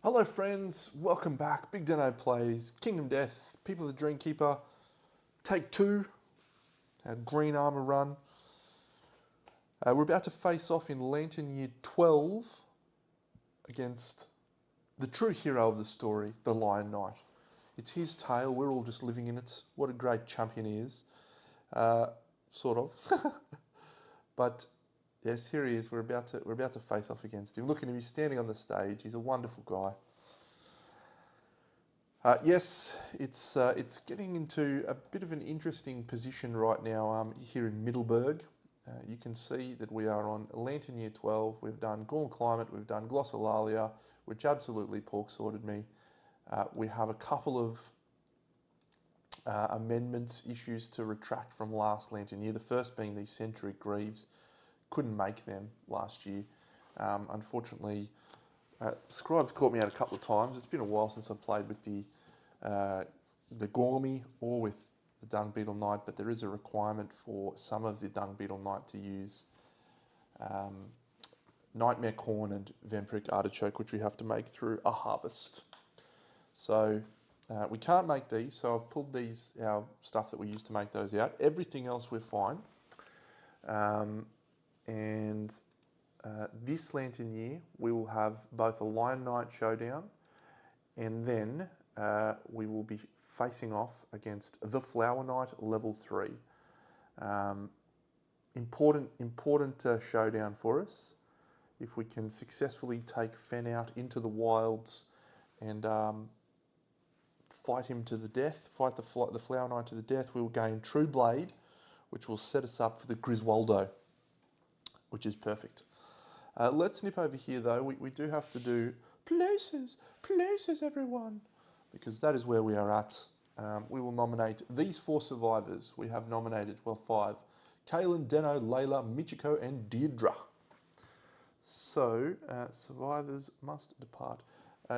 Hello friends, welcome back. Big Deno plays Kingdom Death, People of the Dreamkeeper, take 2, our Green Armour run. We're about to face off in Lantern Year 12 against the true hero of the story, the Lion Knight. It's his tale, we're all just living in it. What a great champion he is. Sort of. But yes, here he is. We're about to face off against him. Look at him, he's standing on the stage. He's a wonderful guy. Yes, it's getting into a bit of an interesting position right now here in Middleburg. You can see that we are on Lantern Year 12. We've done Gaunt Climate, we've done Glossolalia, which absolutely pork-sorted me. We have a couple of amendments, issues to retract from last Lantern Year. The first being the Century Greaves. Couldn't make them last year. Unfortunately, Scribe's caught me out a couple of times. It's been a while since I played with the Gormy or with the Dung Beetle Knight, but there is a requirement for some of the Dung Beetle Knight to use Nightmare Corn and Vampiric Artichoke, which we have to make through a harvest. So we can't make these, so I've pulled these, our stuff that we used to make those out. Everything else we're fine. This Lantern Year, we will have both a Lion Knight showdown, and then we will be facing off against the Flower Knight level 3. Important showdown for us. If we can successfully take Fen out into the wilds and fight him to the death, fight the Flower Knight to the death, we will gain True Blade, which will set us up for the Griswoldo, which is perfect. Let's nip over here though. We do have to do places everyone, because that is where we are at. We will nominate these 4 survivors. We have nominated, well, 5. Kaylin, Deno, Layla, Michiko and Deirdre. So, survivors must depart.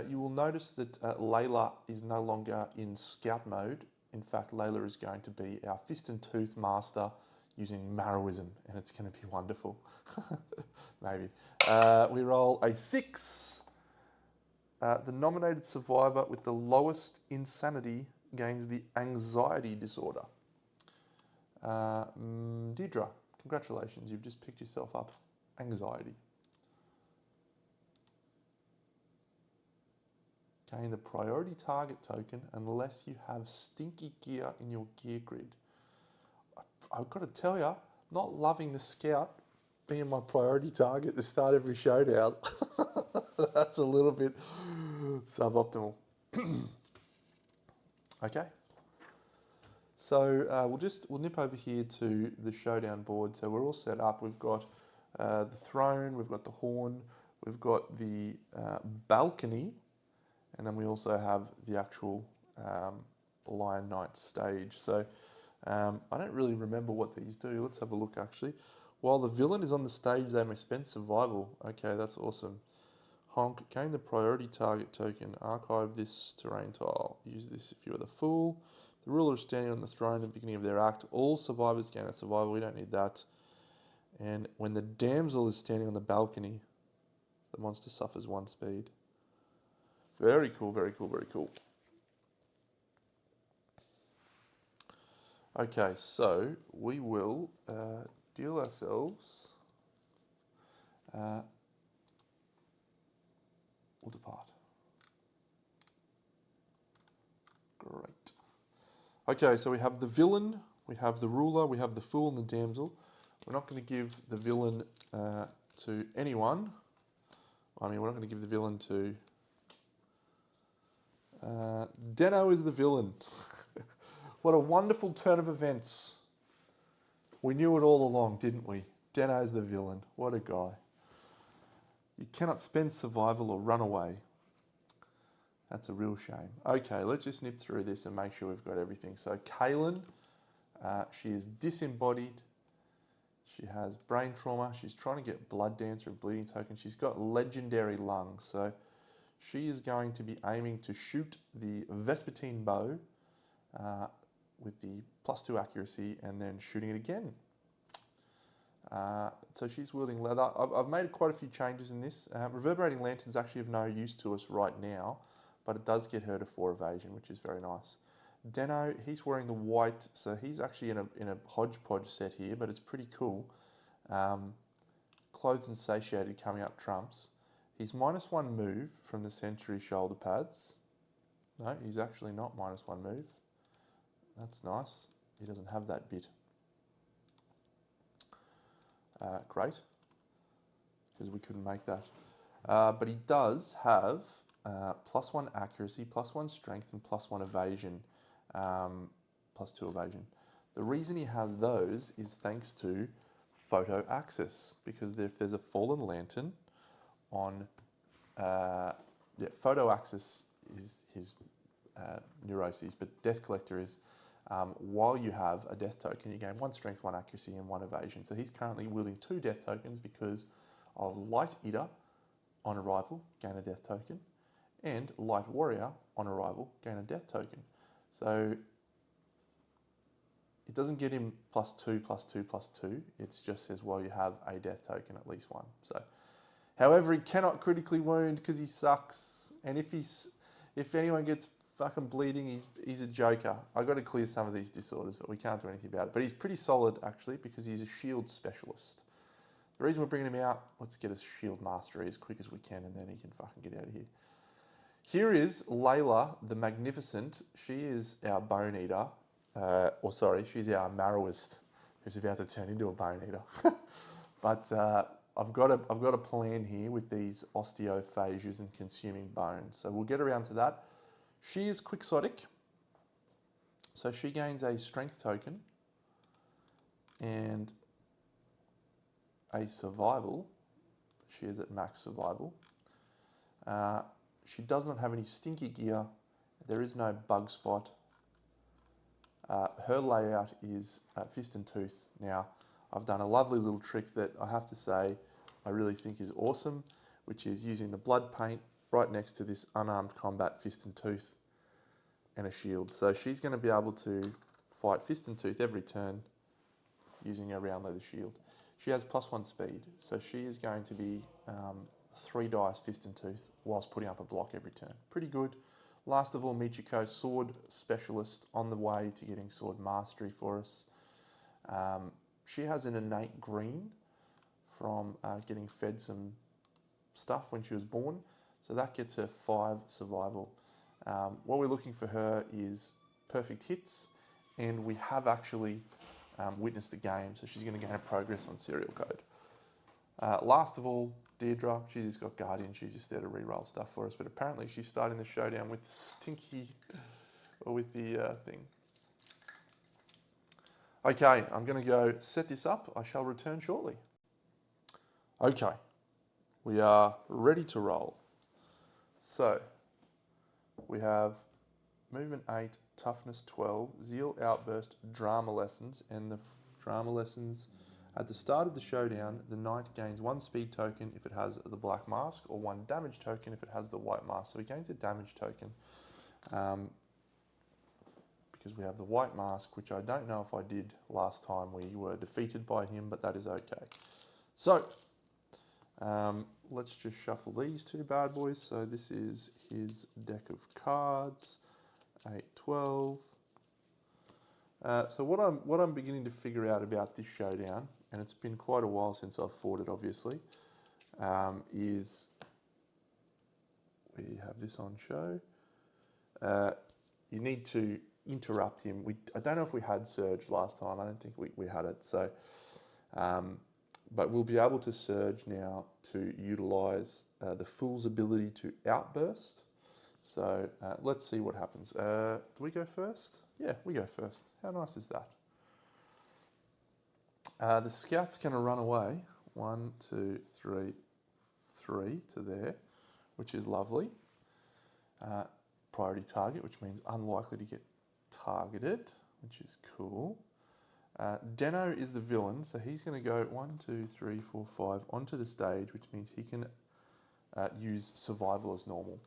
You will notice that Layla is no longer in scout mode. In fact, Layla is going to be our Fist and Tooth master using Marrowism, and it's going to be wonderful. Maybe. We roll a 6. The nominated survivor with the lowest insanity gains the anxiety disorder. Deirdre, congratulations, you've just picked yourself up anxiety. Gain the priority target token unless you have stinky gear in your gear grid. I've got to tell you, not loving the scout being my priority target to start every showdown. That's a little bit suboptimal. Okay. So we'll nip over here to the showdown board. So we're all set up. We've got the throne, we've got the horn, we've got the balcony, and then we also have the actual Lion Knight stage. So I don't really remember what these do. Let's have a look actually. While the villain is on the stage, they may spend survival. Okay, that's awesome. Honk, gain the priority target token. Archive this terrain tile. Use this if you are the fool. The ruler is standing on the throne at the beginning of their act. All survivors gain a survival. We don't need that. And when the damsel is standing on the balcony, the monster suffers 1 speed. Very cool, very cool, very cool. Okay, so we will deal ourselves. We'll depart. Great. Okay, so we have the villain, we have the ruler, we have the fool and the damsel. We're not going to give the villain to anyone. I mean, we're not going to give the villain to... Deno is the villain. What a wonderful turn of events. We knew it all along, didn't we? Deno's the villain. What a guy. You cannot spend survival or run away. That's a real shame. Okay, let's just nip through this and make sure we've got everything. So Kaylin, she is disembodied. She has brain trauma. She's trying to get blood dancer and bleeding token. She's got legendary lungs. So she is going to be aiming to shoot the Vespertine bow with the +2 accuracy and then shooting it again. So she's wielding leather. I've made quite a few changes in this. Reverberating Lantern's actually of no use to us right now, but it does get her to 4 evasion, which is very nice. Deno, he's wearing the white, so he's actually in a hodgepodge set here, but it's pretty cool. Clothed and Satiated coming up trumps. He's -1 move from the Century shoulder pads. No, he's actually not -1 move. That's nice. He doesn't have that bit. Great, because we couldn't make that. But he does have +1 accuracy, +1 strength, and +1 evasion, +2 evasion. The reason he has those is thanks to photo access, because if there's a fallen lantern on, photo access is his neuroses, but Death Collector is while you have a death token, you gain 1 strength, 1 accuracy, and 1 evasion. So he's currently wielding 2 death tokens because of Light Eater on arrival, gain a death token, and Light Warrior on arrival, gain a death token. So it doesn't get him +2, +2, +2. It just says, well, you have a death token, at least 1. So, however, he cannot critically wound because he sucks. And if anyone gets fucking bleeding, he's a joker. I've got to clear some of these disorders, but we can't do anything about it. But he's pretty solid, actually, because he's a shield specialist. The reason we're bringing him out, let's get a shield mastery as quick as we can, and then he can fucking get out of here. Here is Layla the Magnificent. She is our Bone Eater. She's our Marrowist, who's about to turn into a Bone Eater. But I've got a plan here with these osteophages and consuming bones. So we'll get around to that. She is quixotic, so she gains a strength token and a survival. She is at max survival. She does not have any stinky gear. There is no bug spot. Her layout is fist and tooth. Now, I've done a lovely little trick that I have to say I really think is awesome, which is using the blood paint right next to this unarmed combat fist and tooth and a shield. So she's going to be able to fight fist and tooth every turn using a round leather shield. She has +1 speed, so she is going to be 3 dice fist and tooth whilst putting up a block every turn. Pretty good. Last of all, Michiko, sword specialist, on the way to getting sword mastery for us. She has an innate green from getting fed some stuff when she was born, so that gets her 5 survival. What we're looking for her is perfect hits, and we have actually witnessed the game, so she's going to gain a progress on serial code. Last of all, Deirdre, she's just got Guardian, she's just there to reroll stuff for us, but apparently she's starting the showdown with Stinky, or with the thing. Okay, I'm going to go set this up. I shall return shortly. Okay, we are ready to roll. So, we have Movement 8, Toughness 12, Zeal Outburst, Drama Lessons, and the Drama Lessons. At the start of the showdown, the knight gains 1 speed token if it has the black mask, or 1 damage token if it has the white mask. So he gains a damage token because we have the white mask, which I don't know if I did last time we were defeated by him, but that is okay. So, let's just shuffle these 2 bad boys. So this is his deck of cards, 8, 12. So what I'm beginning to figure out about this showdown, and it's been quite a while since I've fought it, obviously, is we have this on show. You need to interrupt him. I don't know if we had Surge last time. I don't think we had it. So, but we'll be able to Surge now to utilise the Fool's ability to outburst. So let's see what happens. Do we go first? Yeah, we go first. How nice is that? The scout's going to run away. 1, 2, 3, 3 to there, which is lovely. Priority target, which means unlikely to get targeted, which is cool. Deno is the villain, so he's going to go 1, 2, 3, 4, 5 onto the stage, which means he can use survival as normal.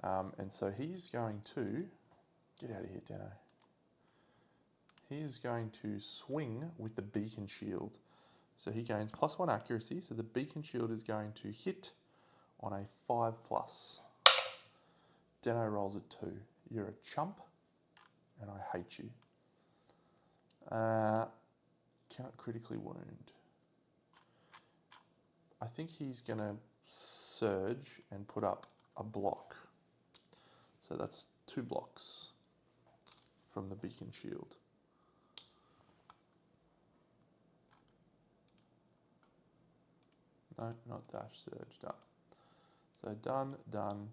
And so he's going to, get out of here, Deno. He is going to swing with the beacon shield. So he gains +1 accuracy, so the beacon shield is going to hit on a 5+. Deno rolls a 2. You're a chump, and I hate you. Cannot critically wound. I think he's going to surge and put up a block. So that's 2 blocks from the beacon shield. No, not dash, surge, done. So done, done.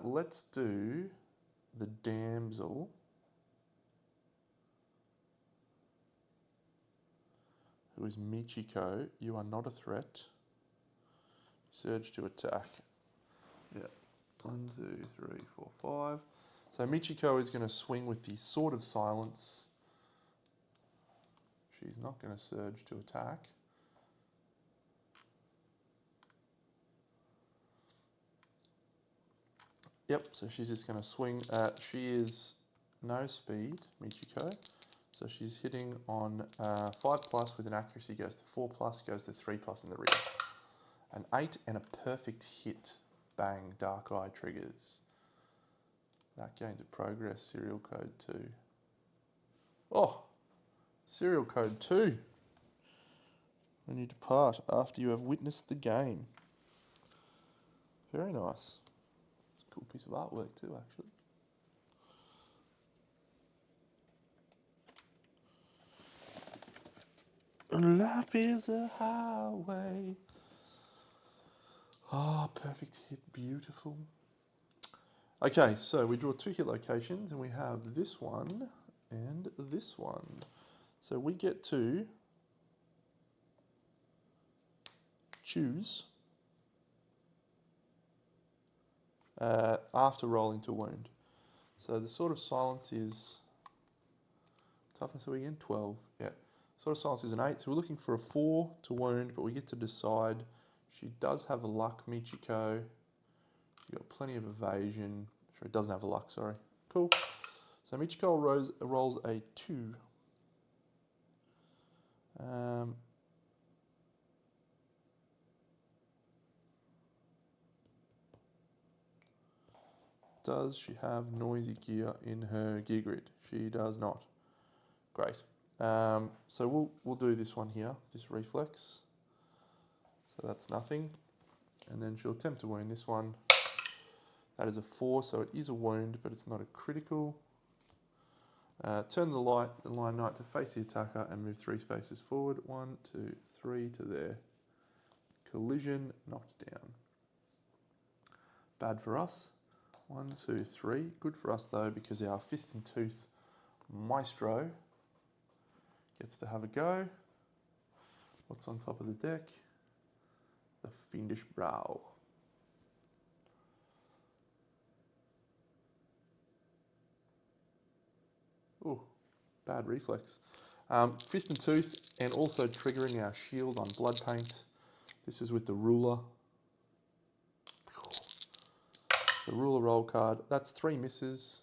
Let's do the damsel. Who is Michiko. You are not a threat. Surge to attack. Yeah. 1, 2, 3, 4, 5. So Michiko is going to swing with the Sword of Silence. She's not going to surge to attack. Yep, so she's just going to swing. She is no speed, Michiko. So she's hitting on 5+ with an accuracy goes to 4+, goes to 3+ in the rear. An 8 and a perfect hit. Bang, Dark Eye triggers. That gains a progress, serial code 2. Oh, serial code 2. When you depart after you have witnessed the game. Very nice. It's a cool piece of artwork too, actually. Life is a highway. Oh, perfect hit, beautiful. Okay, so we draw 2 hit locations and we have this one and this one. So we get to choose after rolling to wound. So the Sword of Silence is, toughness are we again? 12, yeah. Sword of Silence is an 8, so we're looking for a 4 to wound, but we get to decide. She does have a luck, Michiko. She's got plenty of evasion. Sure, it doesn't have a luck, sorry. Cool. So Michiko rolls a 2. Does she have noisy gear in her gear grid? She does not. Great. So we'll do this one here, this reflex. So that's nothing. And then she'll attempt to wound this one. That is a 4, so it is a wound, but it's not a critical. Turn the line knight to face the attacker and move 3 spaces forward. 1, 2, 3 to there. Collision, knocked down. Bad for us. 1, 2, 3. Good for us though, because our fist and tooth maestro gets to have a go. What's on top of the deck? The Fiendish Brow. Ooh, bad reflex. Fist and tooth, and also triggering our shield on blood paint. This is with the ruler. The ruler roll card. That's 3 misses.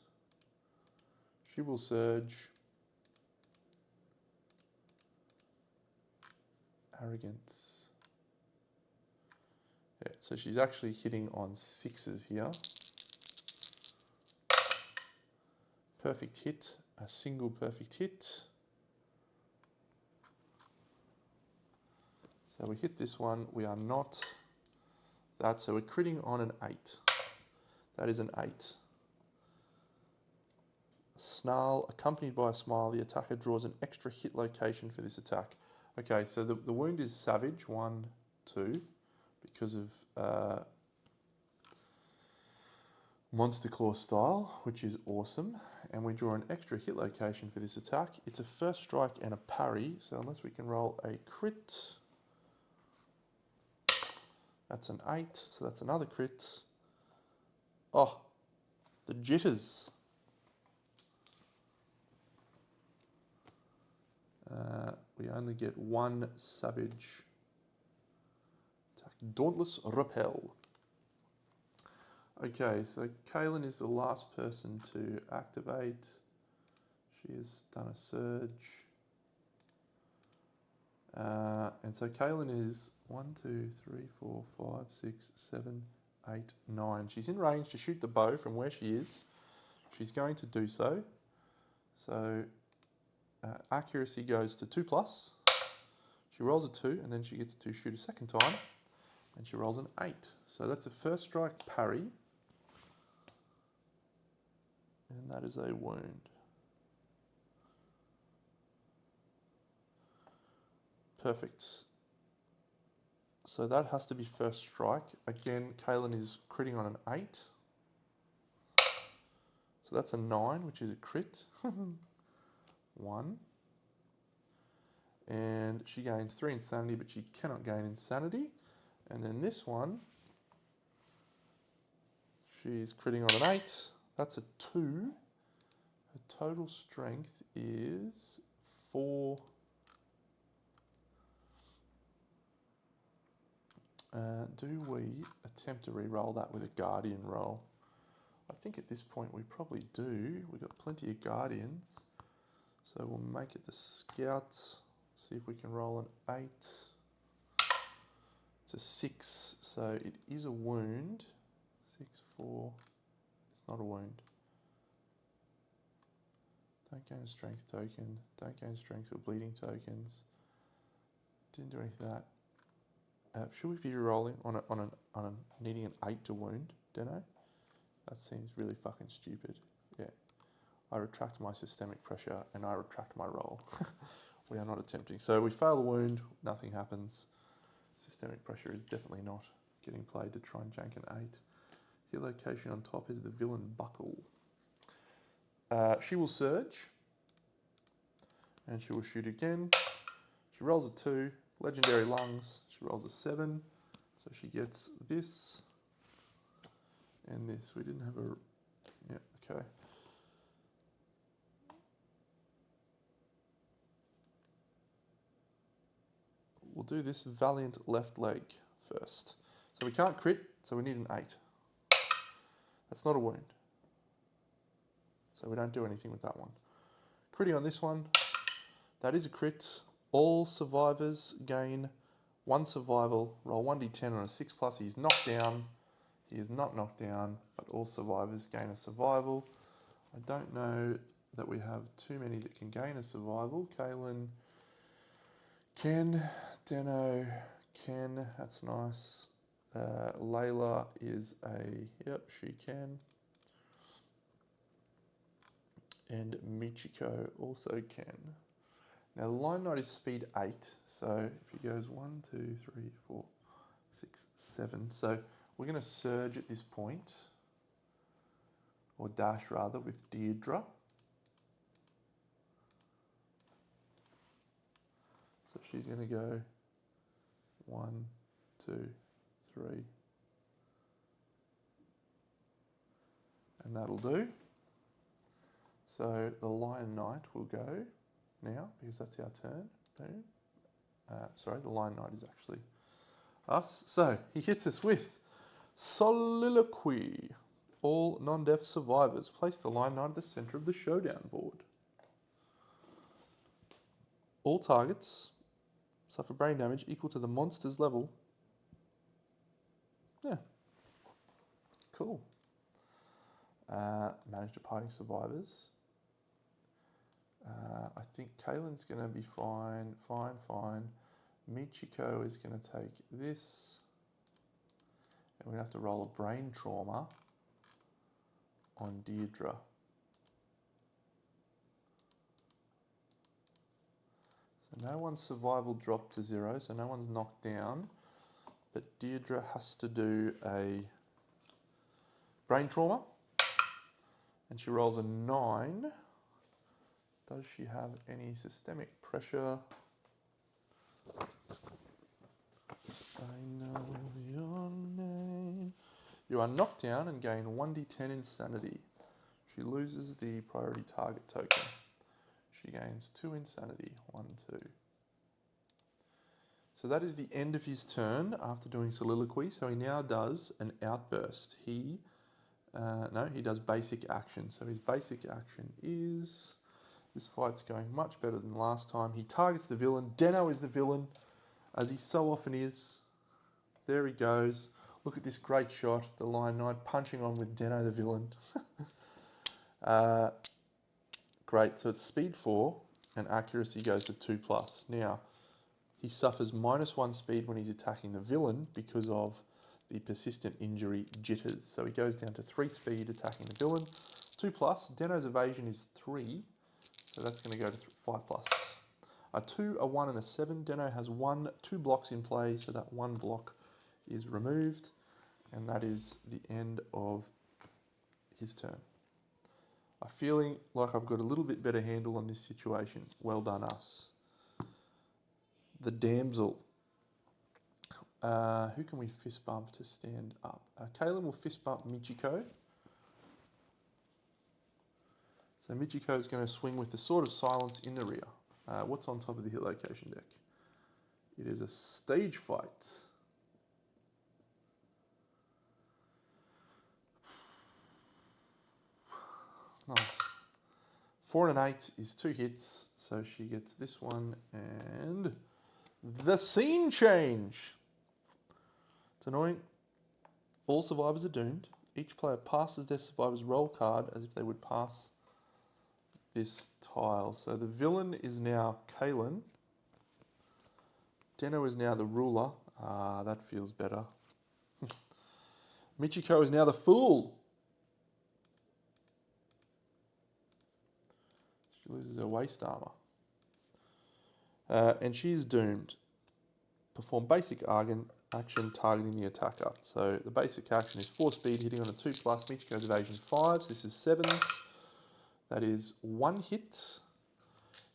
She will surge. Arrogance. Yeah, so she's actually hitting on 6s here. Perfect hit. A single perfect hit. So we hit this one. We are not that. So we're critting on an 8. That is an 8. A snarl accompanied by a smile. The attacker draws an extra hit location for this attack. Okay, so the wound is savage. 1, 2, because of Monster Claw style, which is awesome. And we draw an extra hit location for this attack. It's a first strike and a parry, so unless we can roll a crit, that's an 8, so that's another crit. Oh, the jitters. We only get 1 savage attack. Dauntless Repel. Okay, so Kaylin is the last person to activate. She has done a surge. And so Kaylin is 1, 2, 3, 4, 5, 6, 7, 8, 9. She's in range to shoot the bow from where she is. She's going to do so. So accuracy goes to 2+. She rolls a 2 and then she gets to shoot a second time and she rolls an 8. So that's a first strike parry. And that is a wound. Perfect. So that has to be first strike. Again, Kaylin is critting on an 8. So that's a 9, which is a crit. 1. And she gains 3 insanity, but she cannot gain insanity. And then this one, she's critting on an 8. That's a 2. Her total strength is 4. Do we attempt to re-roll that with a Guardian roll? I think at this point we probably do. We've got plenty of Guardians. So we'll make it the Scouts. See if we can roll an 8. It's a 6, so it is a wound. 6, 4. It's not a wound. Don't gain a strength token. Don't gain strength or bleeding tokens. Didn't do anything of that. Should we be rolling on a needing an 8 to wound, Deno? That seems really fucking stupid. Yeah. I retract my systemic pressure and I retract my roll. We are not attempting. So we fail the wound, nothing happens. Systemic pressure is definitely not getting played to try and jank an 8. Here location on top is the villain buckle. She will surge. And she will shoot again. She rolls a 2. Legendary lungs. She rolls a 7. So she gets this. And this. We didn't have a... Yeah, okay. We'll do this valiant left leg first. So we can't crit, so we need an 8. That's not a wound. So we don't do anything with that one. Critting on this one. That is a crit. All survivors gain 1 survival. Roll 1d10 on a 6+. He's knocked down. He is not knocked down, but all survivors gain a survival. I don't know that we have too many that can gain a survival. Kaylin, Ken, Deno, Ken, that's nice. Layla is a, yep, she can. And Michiko also can. Now the line knight is speed 8, so if he goes 1, 2, 3, 4, 6, 7. So we're going to surge at this point, or dash rather, with Deirdre. So she's going to go 1, 2, 3. And that'll do. So the Lion Knight will go now, because that's our turn. Boom. Sorry, the Lion Knight is actually us. So he hits us with Soliloquy. All non-deaf survivors. Place the Lion Knight at the center of the showdown board. All targets suffer brain damage equal to the monster's level. Yeah. Cool. Manage departing survivors. I think Kaylin's going to be fine. Michiko is going to take this. And we're going to have to roll a brain trauma on Deirdre. So no one's survival dropped to 0, so no one's knocked down. But Deirdre has to do a brain trauma. And she rolls a 9. Does she have any systemic pressure? I know your name. You are knocked down and gain 1d10 insanity. She loses the priority target token. She gains 2 insanity. 1, 2. So that is the end of his turn after doing soliloquy. So he now does an outburst. He does basic action. So his basic action is This fight's going much better than last time. He targets the villain. Deno is the villain, as he so often is. There he goes. Look at this great shot. The Lion Knight punching on with Deno the villain. Great, so it's speed 4 and accuracy goes to 2+. Now, he suffers -1 speed when he's attacking the villain because of the persistent injury jitters. So he goes down to 3 speed attacking the villain. 2+, Deno's evasion is 3, so that's going to go to 5+. A 2, a 1 and a 7. Deno has 2 blocks in play, so that 1 block is removed, and that is the end of his turn. I'm feeling like I've got a little bit better handle on this situation. Well done, us. The damsel. Who can we fist bump to stand up? Kaylin will fist bump Michiko. So Michiko is going to swing with the Sword of Silence in the rear. What's on top of the hit location deck? It is a stage fight. Nice. 4 and an 8 is 2 hits, so she gets this one and the scene change. It's annoying. All survivors are doomed. Each player passes their survivor's roll card as if they would pass this tile. So the villain is now Kaylin. Deno is now the ruler. That feels better. Michiko is now the fool. She loses her waist armor. And she's doomed. Perform basic action targeting the attacker. So the basic action is 4 speed, hitting on a 2+. Michiko's evasion 5s. This is 7s. That is 1 hit.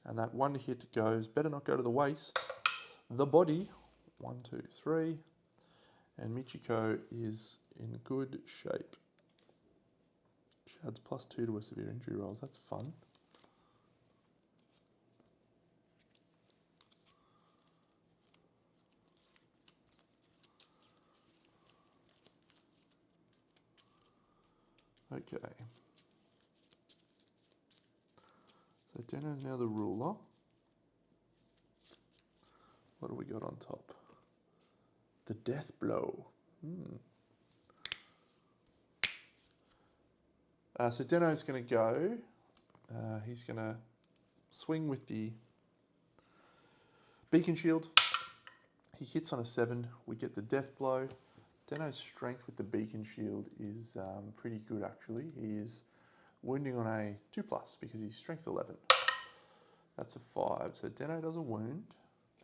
And that 1 hit goes, better not go to the waist, the body. 1, 2, 3. And Michiko is in good shape. She adds +2 to her severe injury rolls. That's fun. Okay. So Deno is now the ruler. What do we got on top? The death blow. So Deno's going to go. He's going to swing with the beacon shield. He hits on a 7. We get the death blow. Deno's strength with the beacon shield is pretty good actually. He is wounding on a 2+ because he's strength 11. That's a 5. So Deno does a wound.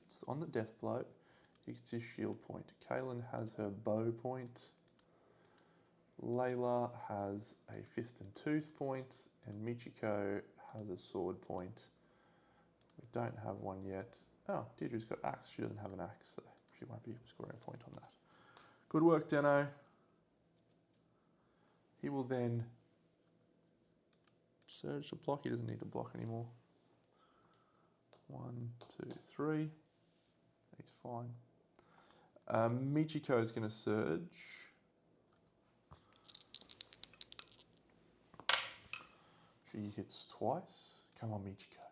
It's on the death blow. He gets his shield point. Kaylin has her bow point. Layla has a fist and tooth point. And Michiko has a sword point. We don't have one yet. Oh, Deirdre's got axe. She doesn't have an axe, so she won't be scoring a point on that. Good work, Deno. He will then surge to block. He doesn't need to block anymore. 1, 2, 3. He's fine. Michiko is going to surge. She hits twice. Come on, Michiko.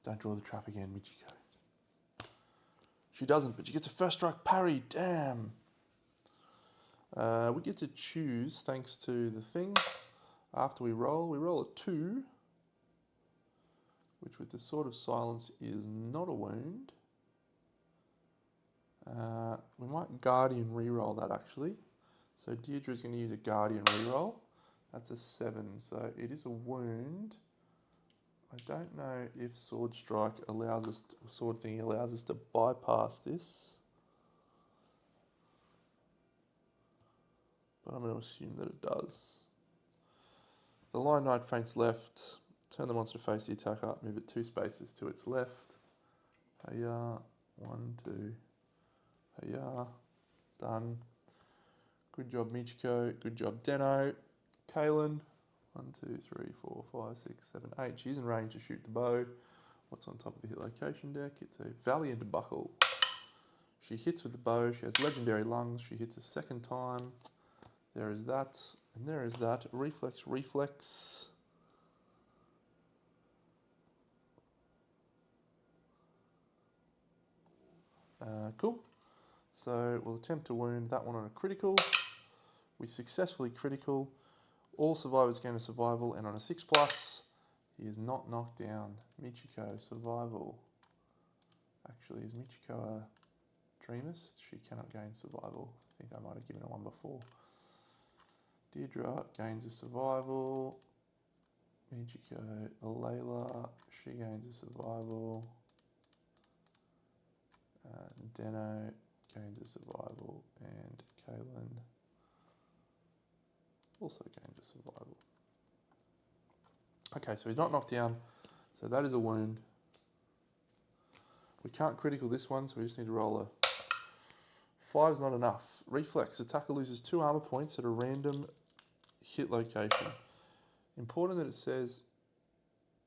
Don't draw the trap again, Michiko. She doesn't, but she gets a first strike parry. Damn. We get to choose, thanks to the thing. After we roll a 2, which with the Sword of Silence is not a wound. We might Guardian reroll that actually. So Deirdre's going to use a Guardian reroll. That's a 7, so it is a wound. I don't know if Sword Strike allows us, Sword Thingy allows us to bypass this. But I'm going to assume that it does. The Lion Knight feints left. Turn the monster to face the attacker. Move it 2 spaces to its left. Hiya. 1, 2. Hiya. Done. Good job, Michiko. Good job, Deno. Kaylin. 1, 2, 3, 4, 5, 6, 7, 8. She's in range to shoot the bow. What's on top of the hit location deck? It's a Valiant Buckle. She hits with the bow. She has legendary lungs. She hits a second time. There is that, and there is that. Reflex, reflex. Cool. So we'll attempt to wound that one on a critical. We successfully critical. All survivors gain a survival, and on a 6+, he is not knocked down. Michiko, survival. Actually, is Michiko a Dreamist? She cannot gain survival. I think I might have given her one before. Deirdre gains a survival. Michiko, Layla, she gains a survival. Deno gains a survival, and Kaylin also gains a survival. Okay, so he's not knocked down, so that is a wound. We can't critical this one, so we just need to roll a 5's not enough. Reflex, attacker loses 2 armor points at a random hit location. Important that it says,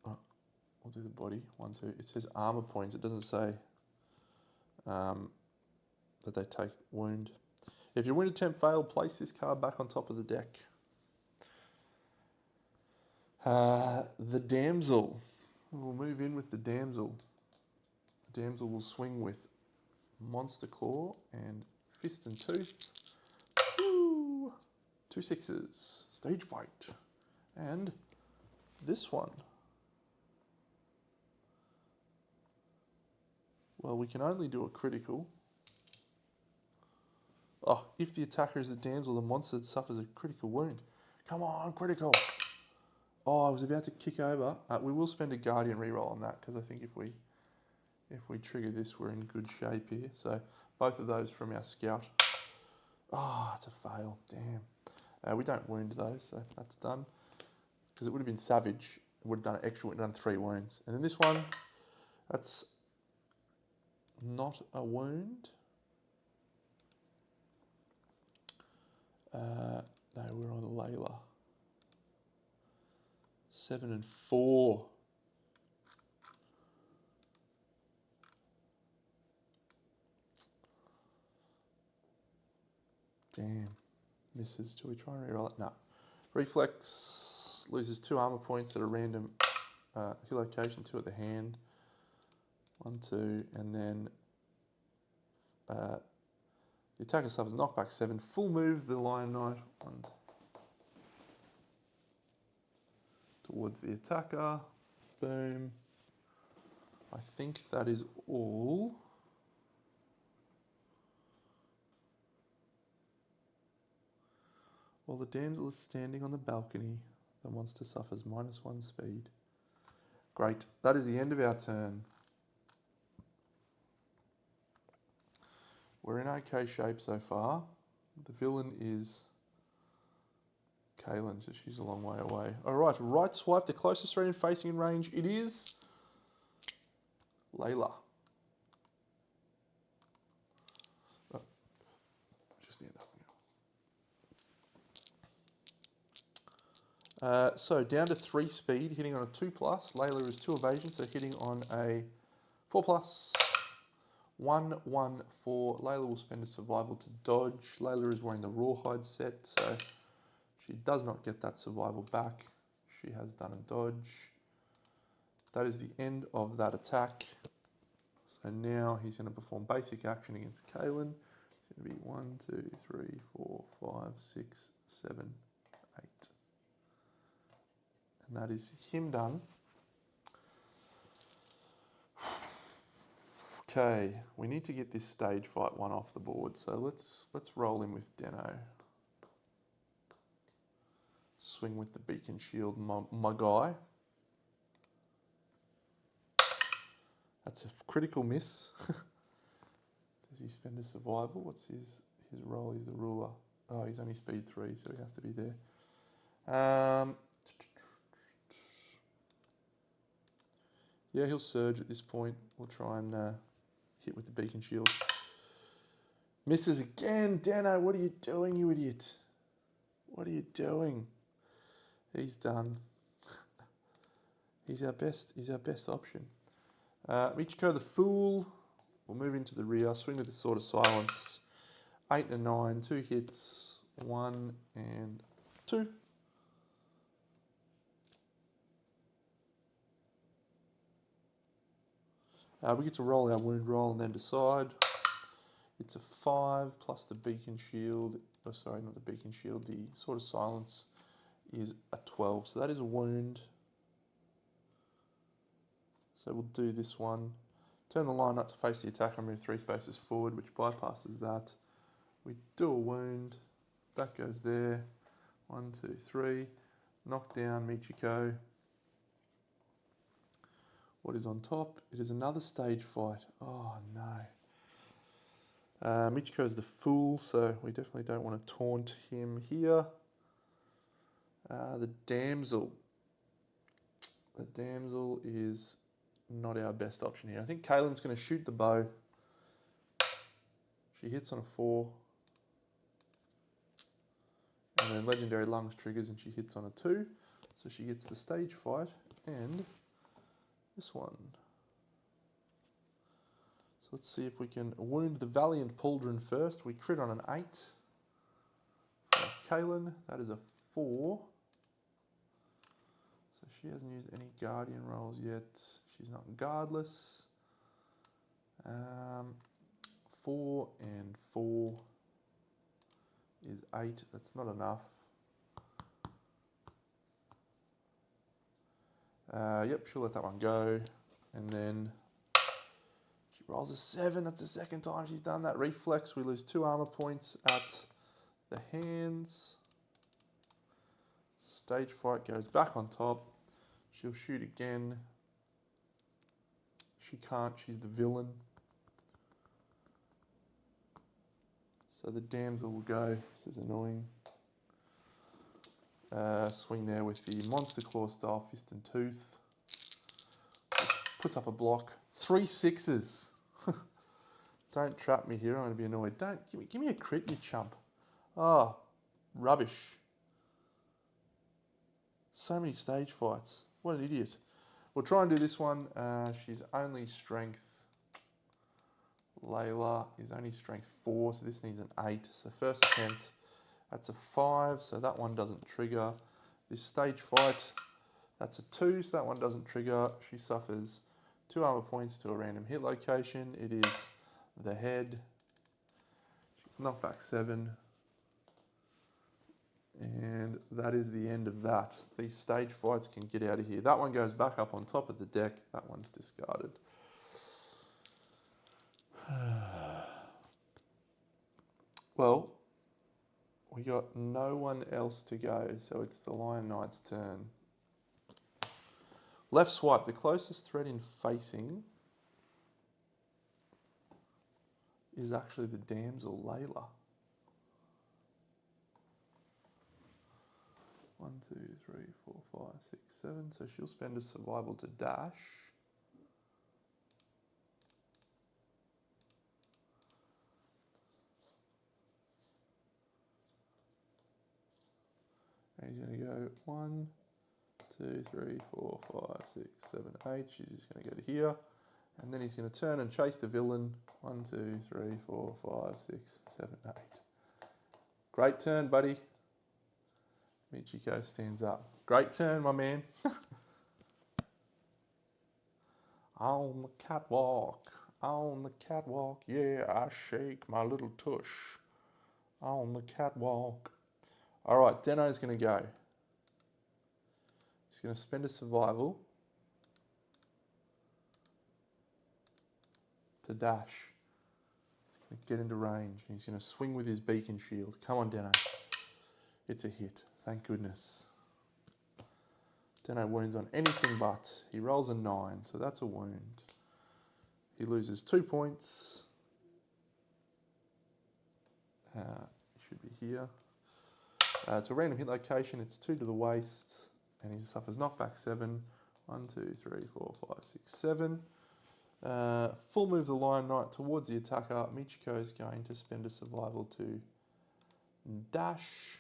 oh, we'll do the body, 1, 2. It says armor points, it doesn't say that they take wound. If your wound attempt failed, place this card back on top of the deck. The damsel. We'll move in with the damsel. The damsel will swing with Monster Claw and Fist and Tooth. Woo! 2 6s. Stage fight. And this one. Well, we can only do a critical. Oh, if the attacker is the damsel, the monster suffers a critical wound. Come on, critical. Oh, I was about to kick over. We will spend a Guardian reroll on that, because I think if we trigger this, we're in good shape here. So both of those from our scout. Oh, it's a fail. Damn. We don't wound those, so that's done. Because it would have been savage. It would have done extra. Would have done 3 wounds. And then this one, that's not a wound. No, we're on Layla. 7 and 4. Damn. Misses. Do we try and reroll it? No. Reflex loses 2 armor points at a random hit location, 2 at the hand. 1, 2, and then the attacker suffers knockback 7. Full move the Lion Knight towards the attacker. Boom. I think that is all. While the damsel is standing on the balcony, the monster suffers -1 speed. Great. That is the end of our turn. We're in okay shape so far. The villain is Kaylin, so she's a long way away. All right, right swipe, the closest Australian facing in range. It is Layla. Oh, just stand up. So down to 3 speed, hitting on a 2+. Layla is 2 evasion, so hitting on a 4+. 1, 1, 4. Layla will spend a survival to dodge. Layla is wearing the Rawhide set, so she does not get that survival back. She has done a dodge. That is the end of that attack. So now he's going to perform basic action against Kaylin. It's going to be 1, 2, 3, 4, 5, 6, 7, 8. And that is him done. Okay, we need to get this stage fight one off the board, so let's roll in with Deno. Swing with the beacon shield, my guy. That's a critical miss. Does he spend a survival? What's his role? He's the ruler. Oh, he's only speed 3, so he has to be there. Yeah, he'll surge at this point. We'll try and hit with the beacon shield. Misses again. Dano, what are you doing, you idiot? What are you doing? He's done. He's our best option. Michiko the Fool will move into the rear, swing with the Sword of Silence. 8 and a 9, 2 hits, 1 and 2. We get to roll our wound roll and then decide. It's a 5 plus the beacon shield. Oh, sorry, not the beacon shield. The Sword of Silence is a 12. So that is a wound. So we'll do this one. Turn the line up to face the attacker, move 3 spaces forward, which bypasses that. We do a wound. That goes there. 1, 2, 3. Knock down Michiko. What is on top? It is another stage fight. Oh no. Michiko is the fool, so we definitely don't want to taunt him here. The damsel. The damsel is not our best option here. I think Kaylin's going to shoot the bow. She hits on a 4. And then Legendary Lungs triggers and she hits on a 2. So she gets the stage fight and this one. So let's see if we can wound the Valiant Pauldron first. We crit on an 8 for Kaylin. That is a 4. So she hasn't used any Guardian rolls yet. She's not guardless. 4 and 4 is 8. That's not enough. Yep, she'll let that one go. And then she rolls a 7. That's the second time she's done that. Reflex, we lose 2 armor points at the hands. Stage fight goes back on top. She'll shoot again. She can't, she's the villain. So the damsel will go. This is annoying. Swing there with the Monster Claw style Fist and Tooth. Which puts up a block. 3 6s. Don't trap me here, I'm going to be annoyed. Don't, give me a crit, you chump. Oh, rubbish. So many stage fights. What an idiot. We'll try and do this one. She's only strength. Layla is only strength 4, so this needs an 8. So first attempt, that's a 5, so that one doesn't trigger. This stage fight, that's a 2, so that one doesn't trigger. She suffers 2 armor points to a random hit location. It is the head. She's knocked back 7. And that is the end of that. These stage fights can get out of here. That one goes back up on top of the deck. That one's discarded. Well, we got no one else to go, so it's the Lion Knight's turn. Left swipe, the closest threat in facing is actually the damsel Layla. 1, 2, 3, 4, 5, 6, 7. So she'll spend a survival to dash. And he's going to go 1, 2, 3, 4, 5, 6, 7, 8. She's just going to go to here. And then he's going to turn and chase the villain. 1, 2, 3, 4, 5, 6, 7, 8. Great turn, buddy. Michiko stands up. Great turn, my man. On the catwalk, yeah, I shake my little tush. On the catwalk. All right, Deno's going to go. He's going to spend a survival to dash. He's going to get into range. He's going to swing with his beacon shield. Come on, Deno. It's a hit. Thank goodness. Deno wounds on anything but. He rolls a 9, so that's a wound. He loses 2 points. It should be here. It's a random hit location. It's 2 to the waist. And he suffers knockback 7. 1, 2, 3, 4, 5, 6, 7. Full move the Lion Knight towards the attacker. Michiko is going to spend a survival to dash.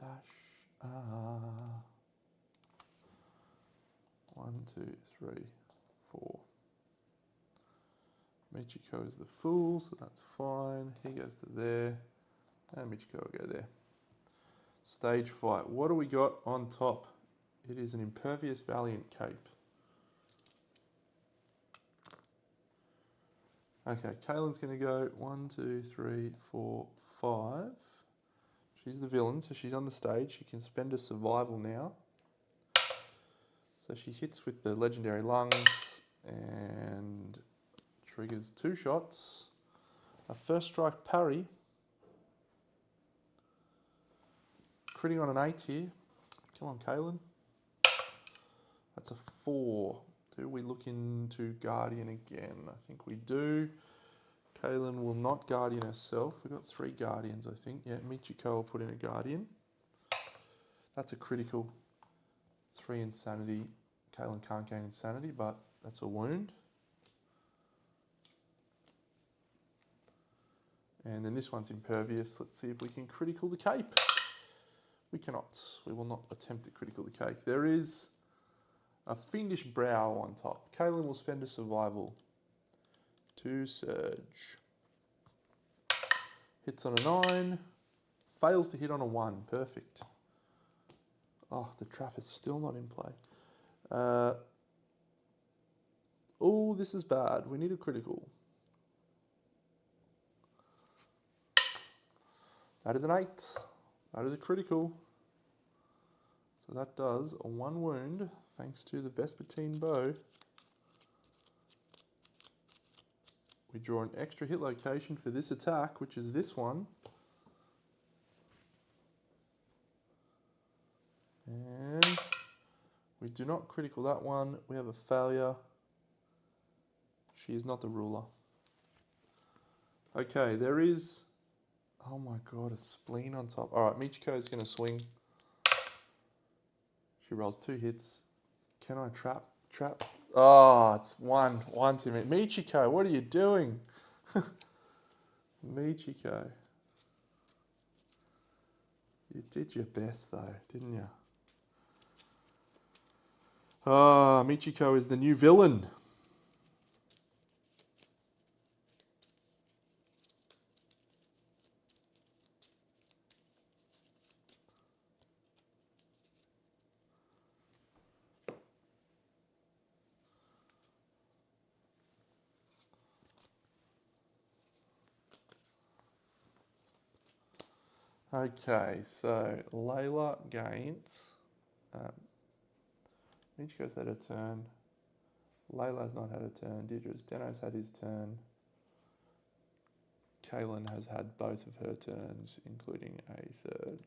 Dash. 1, 2, 3, 4. Michiko is the fool, so that's fine. He goes to there, and Michiko will go there. Stage fight. What do we got on top? It is an impervious Valiant cape. Okay, Kaylin's going to go 1, 2, 3, 4, 5. She's the villain, so she's on the stage. She can spend a survival now. So she hits with the legendary lungs and triggers 2 shots. A first strike parry. Critting on an 8 here. Come on, Kaylin. That's a 4. Do we look into Guardian again? I think we do. Kaylin will not Guardian herself. We've got 3 Guardians, I think. Yeah, Michiko will put in a Guardian. That's a critical. 3 Insanity. Kaylin can't gain Insanity, but that's a wound. And then this one's impervious. Let's see if we can critical the cape. We cannot. We will not attempt to critical the cape. There is a fiendish brow on top. Kaylin will spend a survival. 2 surge. Hits on a 9. Fails to hit on a 1. Perfect. Oh, the trap is still not in play. Oh, this is bad. We need a critical. That is an 8. That is a critical. So that does a 1 wound, thanks to the Vespertine bow. We draw an extra hit location for this attack, which is this one. And we do not critical that one. We have a failure. She is not the ruler. Okay, there is... Oh my god, a spleen on top. Alright, Michiko is going to swing. She rolls 2 hits. Can I trap? Trap. Oh, it's one too many. Michiko, what are you doing? Michiko. You did your best though, didn't you? Ah, Michiko is the new villain. Okay, so Layla gains. Michiko's had a turn. Layla's not had a turn. Deno's had his turn. Kaylin has had both of her turns, including a surge.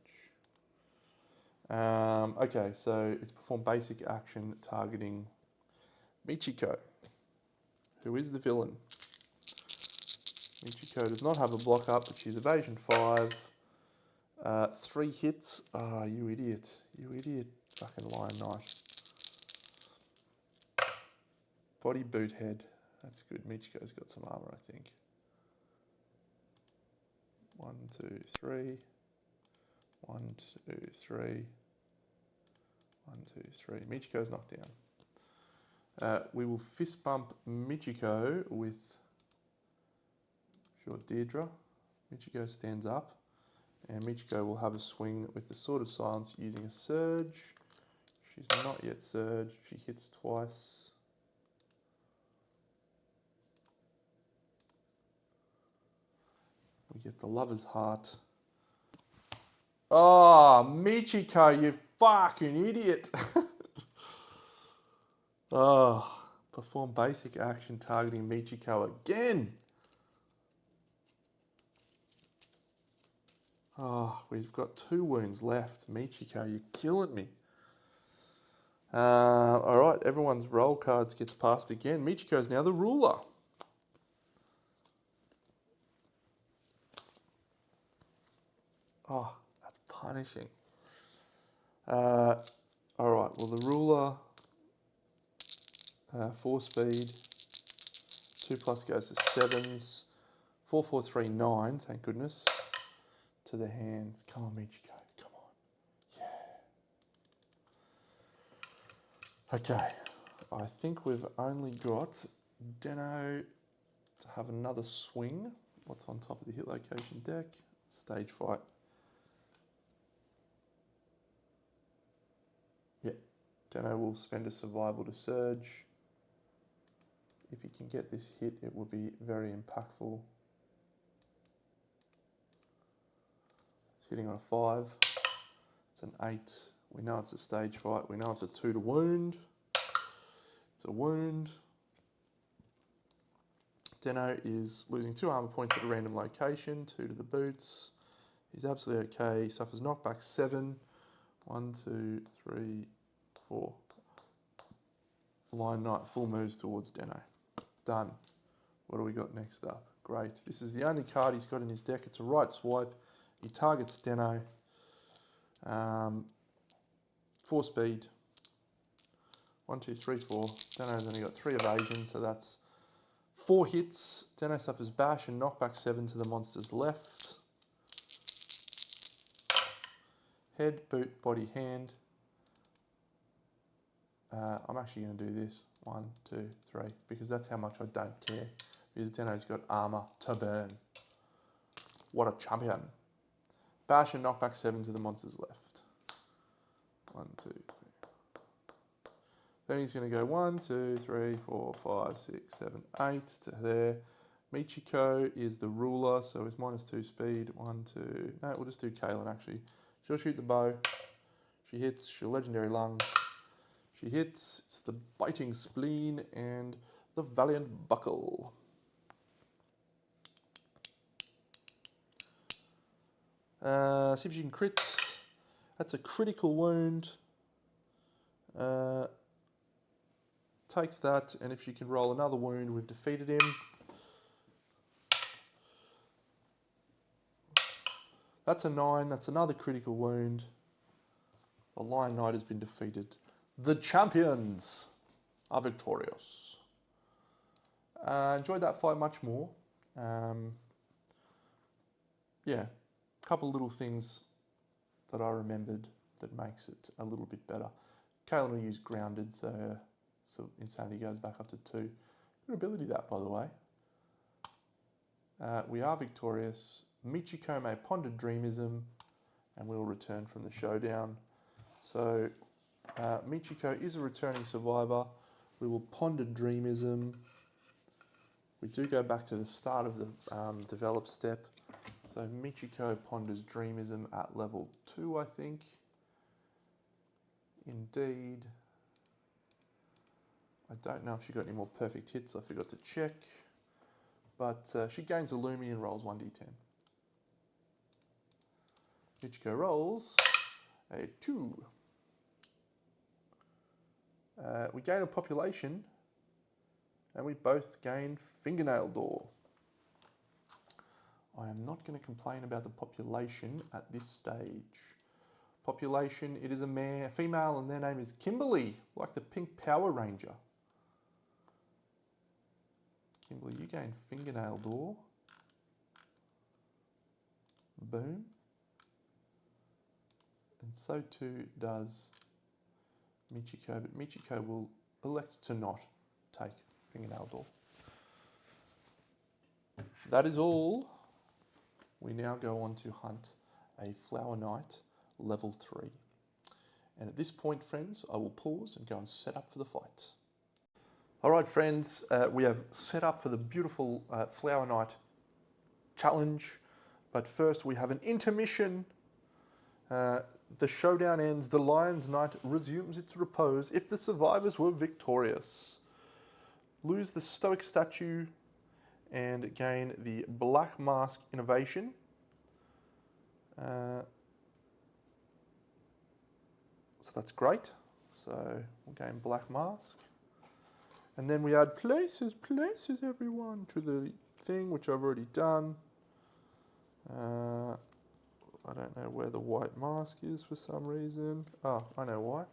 Okay, so it's performed basic action targeting Michiko, who is the villain. Michiko does not have a block up, but she's evasion 5. 3 hits. Ah, you idiot. You idiot. Fucking Lion Knight. Body boot head. That's good. Michiko's got some armor, I think. 1, 2, 3. 1, 2, 3. 1, 2, 3. Michiko's knocked down. We will fist bump Michiko with Short Deirdre. Michiko stands up. And Michiko will have a swing with the Sword of Silence using a surge. She's not yet surged. She hits twice. We get the Lover's Heart. Oh, Michiko, you fucking idiot. Oh, perform basic action targeting Michiko again. Oh, we've got 2 wounds left. Michiko, you're killing me. All right, everyone's roll cards gets passed again. Michiko's now the ruler. Oh, that's punishing. All right, well, the ruler, 4 speed, 2+ goes to 7s, 4, 4, 3, 9, thank goodness. To the hands. Come on, Michiko. Come on. Yeah. Okay. I think we've only got Deno to have another swing. What's on top of the hit location deck? Stage fight. Yeah, Deno will spend a survival to surge. If he can get this hit, it will be very impactful. It's hitting on a 5. It's an 8. We know it's a stage fight. We know it's a 2 to wound. It's a wound. Deno is losing 2 armor points at a random location, 2 to the boots. He's absolutely okay. He suffers knockback 7. 1, 2, 3, 4. Line Knight full moves towards Deno. Done. What do we got next up? Great. This is the only card he's got in his deck. It's a right swipe. He targets Deno. 4 speed. 1, 2, 3, 4. Deno's only got 3 evasion, so that's 4 hits. Deno suffers bash and knockback 7 to the monster's left. Head, boot, body, hand. I'm actually going to do this. 1, 2, 3, because that's how much I don't care. Because Deno's got armor to burn. What a champion. Bash and knockback 7 to the monster's left. 1, 2, 3. Then he's going to go 1, 2, 3, 4, 5, 6, 7, 8 to there. Michiko is the ruler, so he's -2 speed. 1, 2. No, we'll just do Kaylin actually. She'll shoot the bow. She hits. She'll legendary lungs. She hits. It's the biting spleen and the valiant buckle. See if she can crit. That's a critical wound. Takes that, and if she can roll another wound, we've defeated him. That's a 9. That's another critical wound. The Lion Knight has been defeated. The champions are victorious. Enjoyed that fight much more. Yeah, a couple little things that I remembered that makes it a little bit better. Kaylin will use grounded, so insanity goes back up to 2. Good ability that, by the way. We are victorious. Michiko may ponder dreamism, and we'll return from the showdown. So Michiko is a returning survivor. We will ponder dreamism. We do go back to the start of the develop step. So Michiko ponders dreamism at level 2, I think. Indeed. I don't know if she got any more perfect hits. I forgot to check. But she gains Illumi and rolls 1d10. Michiko rolls a 2. We gain a population, and we both gain fingernail door. I am not going to complain about the population at this stage. Population, it is a female, and their name is Kimberly, like the pink Power Ranger. Kimberly, you gain fingernail door. Boom. And so too does Michiko, but Michiko will elect to not take fingernail door. That is all. We now go on to hunt a Flower Knight level 3. And at this point, friends, I will pause and go and set up for the fight. All right, friends, we have set up for the beautiful Flower Knight challenge. But first, we have an intermission. The showdown ends. The Lion's Knight resumes its repose if the survivors were victorious. Lose the Stoic Statue and gain the Black Mask Innovation. So that's great. So we'll gain Black Mask. And then we add places everyone to the thing, which I've already done. I don't know where the white mask is for some reason. Oh, I know why.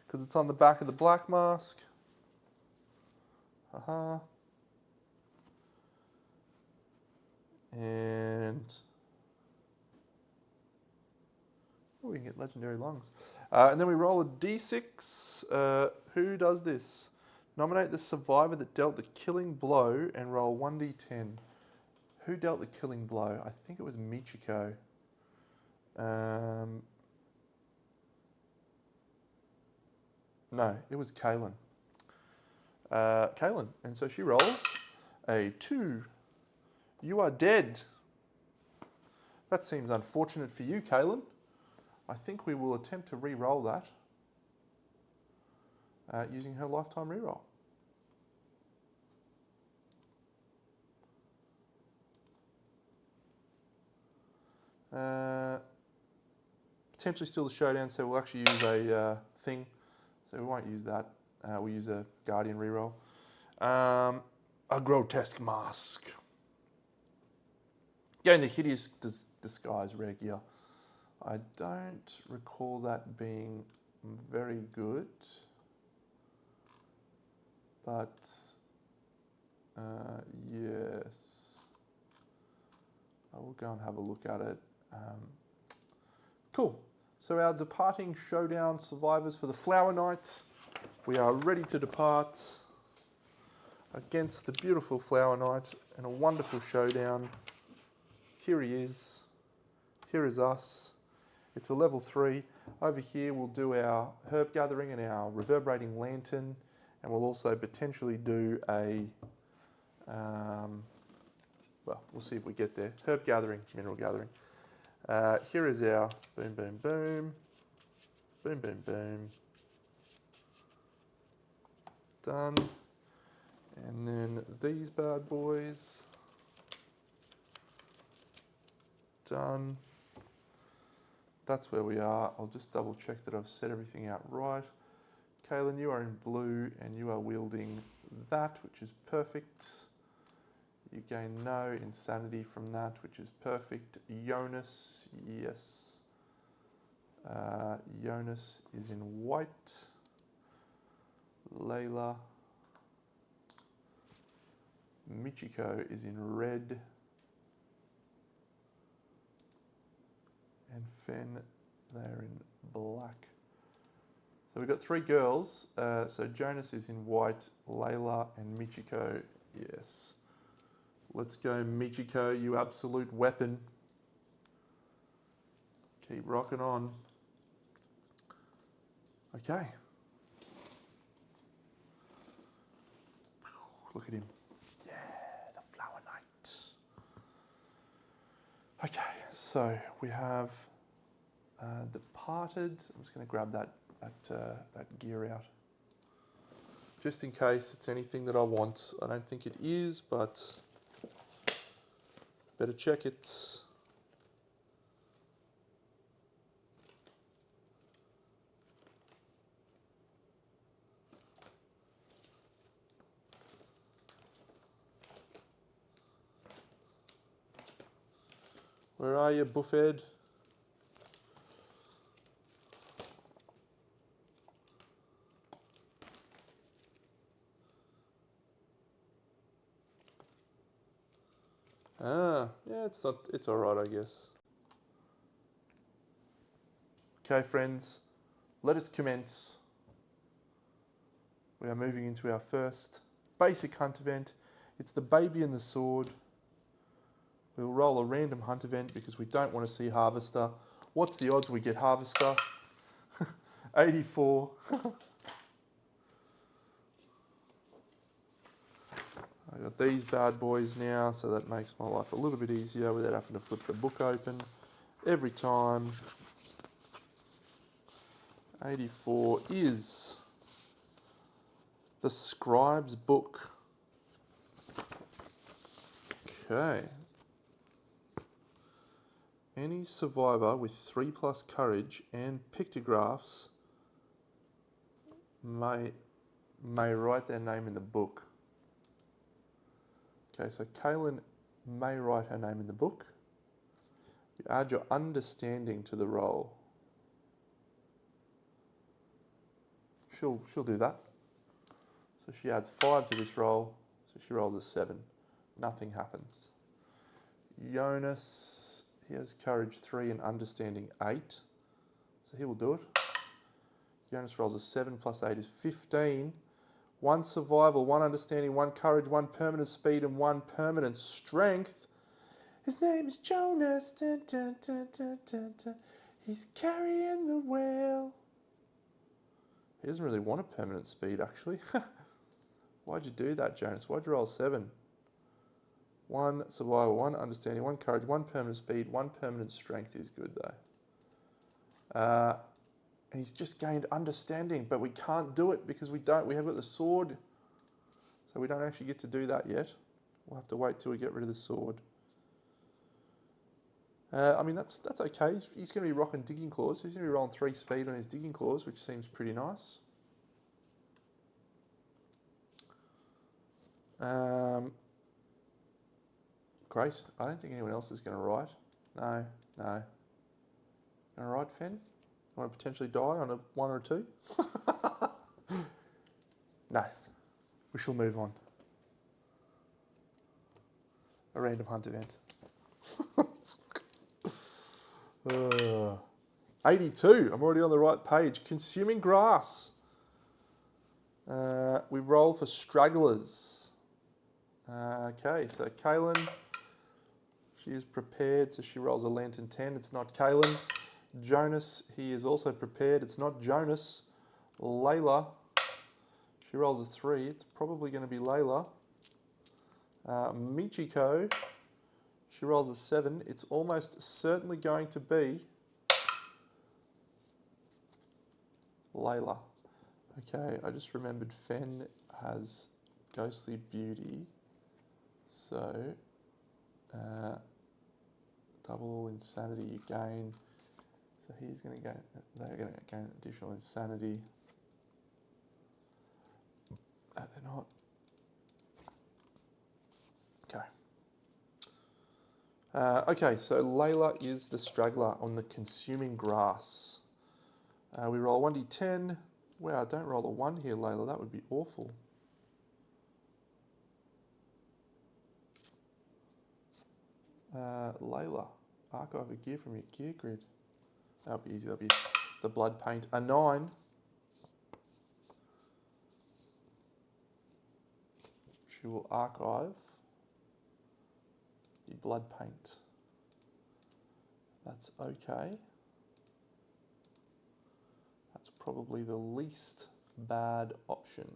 Because it's on the back of the black mask. Haha. And we can get legendary lungs. And then we roll a d6. Who does this? Nominate the survivor that dealt the killing blow and roll 1d10. Who dealt the killing blow? I think it was Michiko. No, it was Kaylin. Kaylin. And so she rolls a 2. You are dead. That seems unfortunate for you, Kaylin. I think we will attempt to re-roll that using her lifetime re-roll. Potentially still the showdown, so we'll actually use a thing. So we won't use that. We'll use a Guardian reroll. A grotesque mask. Gain the hideous disguise rare gear. I don't recall that being very good, but yes, I will go and have a look at it. Cool. So our departing showdown survivors for the Flower Knights. We are ready to depart against the beautiful Flower Knight in a wonderful showdown. Here he is. Here is us. It's a level 3. Over here we'll do our herb gathering and our reverberating lantern, and we'll also potentially do a, well, we'll see if we get there. Herb gathering, mineral gathering. Here is our boom, boom, boom, boom, boom, boom. Done. And then these bad boys. Done. That's where we are. I'll just double check that I've set everything out right. Kaylin, you are in blue and you are wielding that, which is perfect. You gain no insanity from that, which is perfect. Jonas, yes. Jonas is in white. Layla. Michiko is in red. And Fen, they're in black. So we've got 3 girls. So Jonas is in white, Layla and Michiko, yes. Let's go Michiko, you absolute weapon. Keep rocking on. Okay. Look at him. Yeah, the Flower Knight. Okay, so we have departed. I'm just going to grab that gear out. Just in case it's anything that I want. I don't think it is, but better check it. Where are you, Buffhead? Yeah, it's all right, I guess. Okay, friends, let us commence. We are moving into our first basic hunt event. It's the baby and the sword. We'll roll a random hunt event because we don't want to see Harvester. What's the odds we get Harvester? 84. I've got these bad boys now, so that makes my life a little bit easier without having to flip the book open every time. 84 is the Scribe's Book. Okay. Any survivor with 3+ courage and pictographs may write their name in the book. Okay, so Kaylin may write her name in the book. You add your understanding to the roll. She'll do that. So she adds 5 to this roll, so she rolls a 7. Nothing happens. Jonas, he has courage 3 and understanding 8, so he will do it. Jonas rolls a 7 plus 8 is 15. 1 survival, 1 understanding, 1 courage, 1 permanent speed, and 1 permanent strength. His name is Jonas. Dun, dun, dun, dun, dun, dun. He's carrying the whale. He doesn't really want a permanent speed, actually. Why'd you do that, Jonas? Why'd you roll 7? 1 survival, 1 understanding, 1 courage, 1 permanent speed, 1 permanent strength is good, though. And he's just gained understanding, but we can't do it because we have got the sword. So we don't actually get to do that yet. We'll have to wait till we get rid of the sword. I mean, that's okay. He's going to be rocking digging claws. He's going to be rolling 3 speed on his digging claws, which seems pretty nice. Great. I don't think anyone else is going to ride. No. Going to ride, Fen? Want to potentially die on a 1 or a 2? No. We shall move on. A random hunt event. 82. I'm already on the right page. Consuming grass. We roll for stragglers. Okay, so Kaylin, she is prepared, so she rolls a lantern 10. It's not Kaylin. Jonas, he is also prepared. It's not Jonas. Layla, she rolls a 3. It's probably going to be Layla. Michiko, she rolls a 7. It's almost certainly going to be Layla. Okay, I just remembered Fen has Ghostly Beauty. So, double insanity you gain. So he's going to gain, they're going to gain additional insanity. No, they're not. Okay. Okay, so Layla is the straggler on the consuming grass. We roll 1d10. Wow, don't roll a 1 here, Layla. That would be awful. Layla, archive a gear from your gear grid. That'll be easy. That'll be the blood paint. A 9. She will archive the blood paint. That's okay. That's probably the least bad option.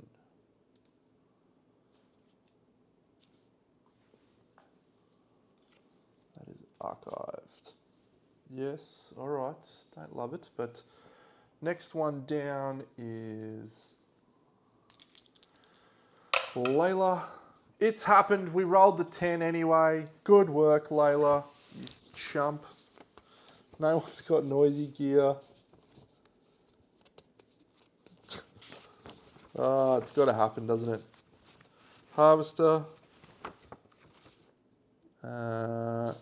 That is archived. Yes, all right. Don't love it, but next one down is Layla. It's happened. We rolled the 10 anyway. Good work, Layla. You chump. No one's got noisy gear. Oh, it's got to happen, doesn't it? Harvester.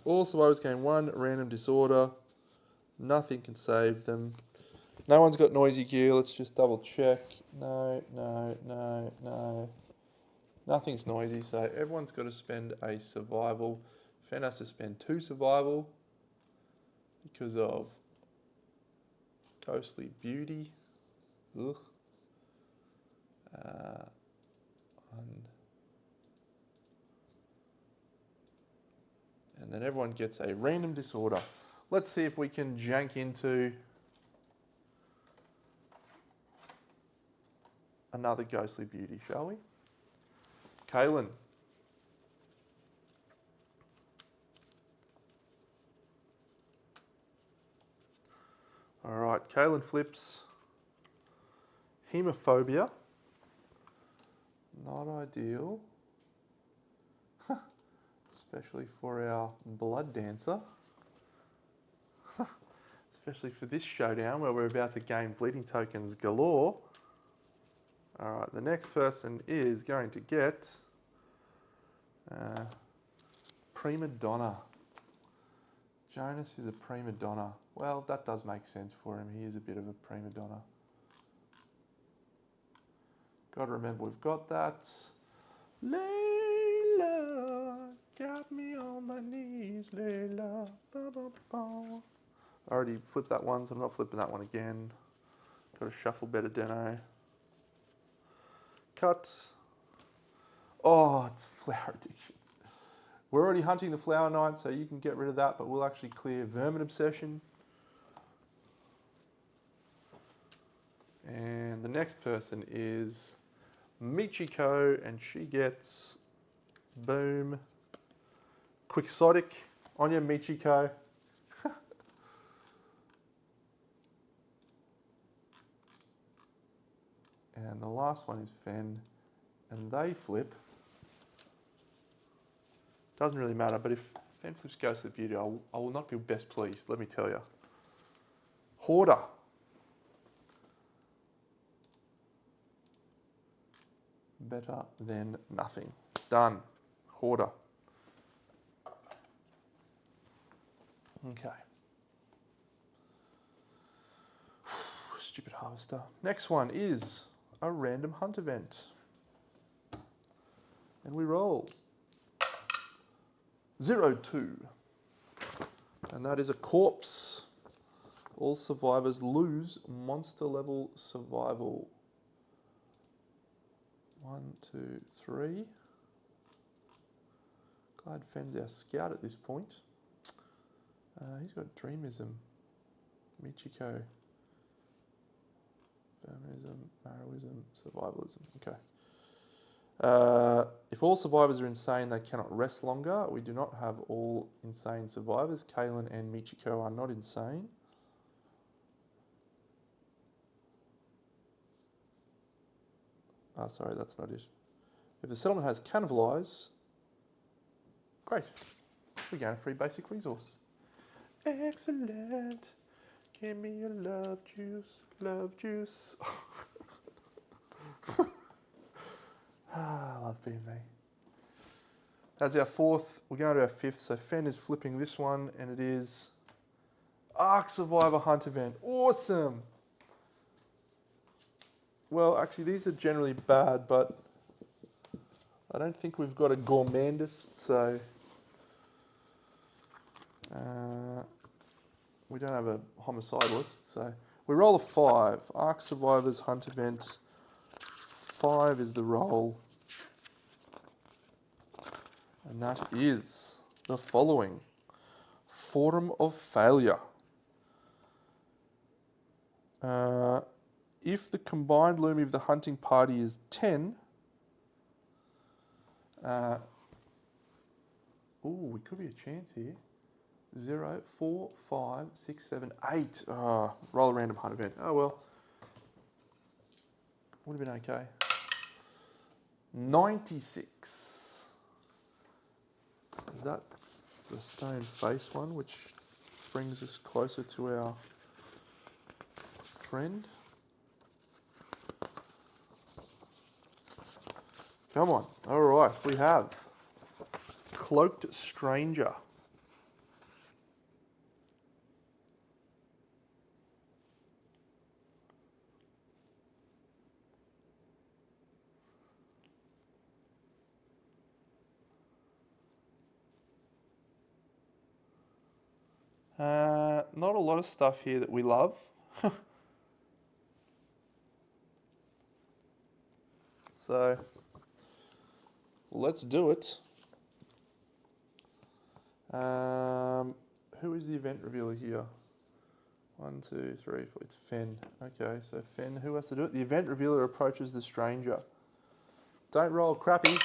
All survivors gain 1 random disorder. Nothing can save them. No one's got noisy gear. Let's just double check. No. Nothing's noisy, so everyone's got to spend a survival. Fen has to spend 2 survival because of Ghostly Beauty. Ugh. And then everyone gets a random disorder. Let's see if we can jank into another Ghostly Beauty, shall we? Kaylin. All right, Kaylin flips. Hemophobia. Not ideal. Especially for our blood dancer. Especially for this showdown where we're about to gain bleeding tokens galore. All right, the next person is going to get Prima Donna. Jonas is a prima donna. Well, that does make sense for him. He is a bit of a prima donna. Got to remember we've got that. Layla, got me on my knees, Layla. Ba, ba, ba. I already flipped that one, so I'm not flipping that one again. Got to shuffle better, Deno. cut. Oh, it's flower addiction. We're already hunting the flower knight, so you can get rid of that, but we'll actually clear vermin obsession. And the next person is Michiko, and she gets, boom, quixotic. On your Michiko. And the last one is Fen, and they flip. Doesn't really matter, but if Fen flips goes to the beauty, I will not be best pleased, let me tell you. Hoarder. Better than nothing. Done. Hoarder. Okay. Stupid harvester. Next one is a random hunt event. And we roll 0-2. And that is a corpse. All survivors lose monster level survival. 1, 2, 3. Glad Fen's our scout at this point. He's got dreamism. Michiko. Feminism, Maroism, survivalism. Okay. If all survivors are insane, they cannot rest longer. We do not have all insane survivors. Kaylin and Michiko are not insane. Oh, sorry, that's not it. If the settlement has cannibalize, great. We gain a free basic resource. Excellent. Give me your love juice, love juice. I love being me. That's our fourth. We're going to our fifth. So Fen is flipping this one, and it is Ark Survivor Hunt Event. Awesome. Well, actually, these are generally bad, but I don't think we've got a gourmandist, so we don't have a homicidalist. So we roll a 5. Ark Survivors Hunt Event. 5 is the roll. And that is the following. Forum of Failure. If the combined Lumi of the hunting party is 10, we could be a chance here. 0, 4, 5, 6, 7, 8. Roll a random hunt event. Oh well. Would have been okay. 96. Is that the stone face one, which brings us closer to our friend? Come on. All right, we have Cloaked Stranger. Not a lot of stuff here that we love. So, let's do it. Who is the event revealer here? 1, 2, 3, 4. It's Fen. Okay, so Fen, who has to do it? The event revealer approaches the stranger. Don't roll crappy.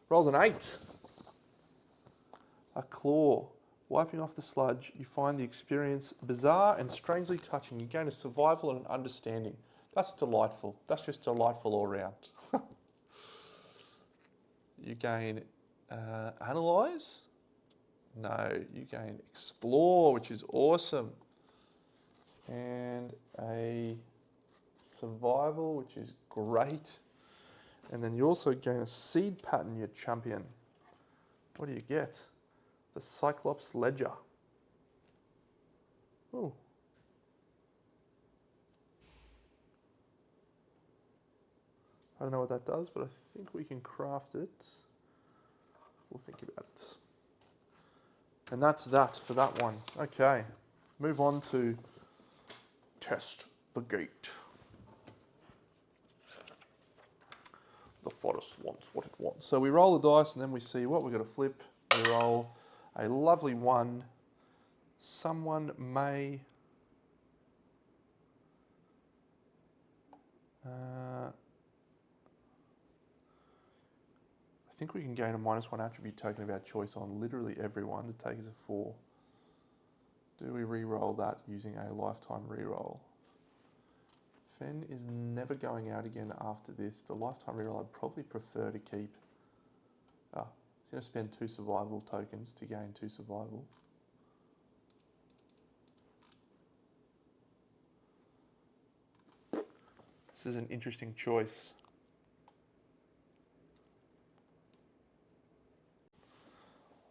Rolls an 8. A claw. Wiping off the sludge, you find the experience bizarre and strangely touching. You gain a survival and an understanding. That's delightful. That's just delightful all around. You gain analyze. No, you gain explore, which is awesome. And a survival, which is great. And then you also gain a seed pattern, you champion. What do you get? The Cyclops Ledger. Ooh. I don't know what that does, but I think we can craft it. We'll think about it. And that's that for that one. Okay, move on to Test the Gate. The forest wants what it wants. So we roll the dice and then we see what we're going to flip. We roll a lovely 1. Someone may... I think we can gain a -1 attribute token of our choice on literally everyone to take us a 4. Do we re-roll that using a lifetime re-roll? Fen is never going out again after this. The lifetime reroll I'd probably prefer to keep. He's going to spend 2 survival tokens to gain 2 survival. This is an interesting choice.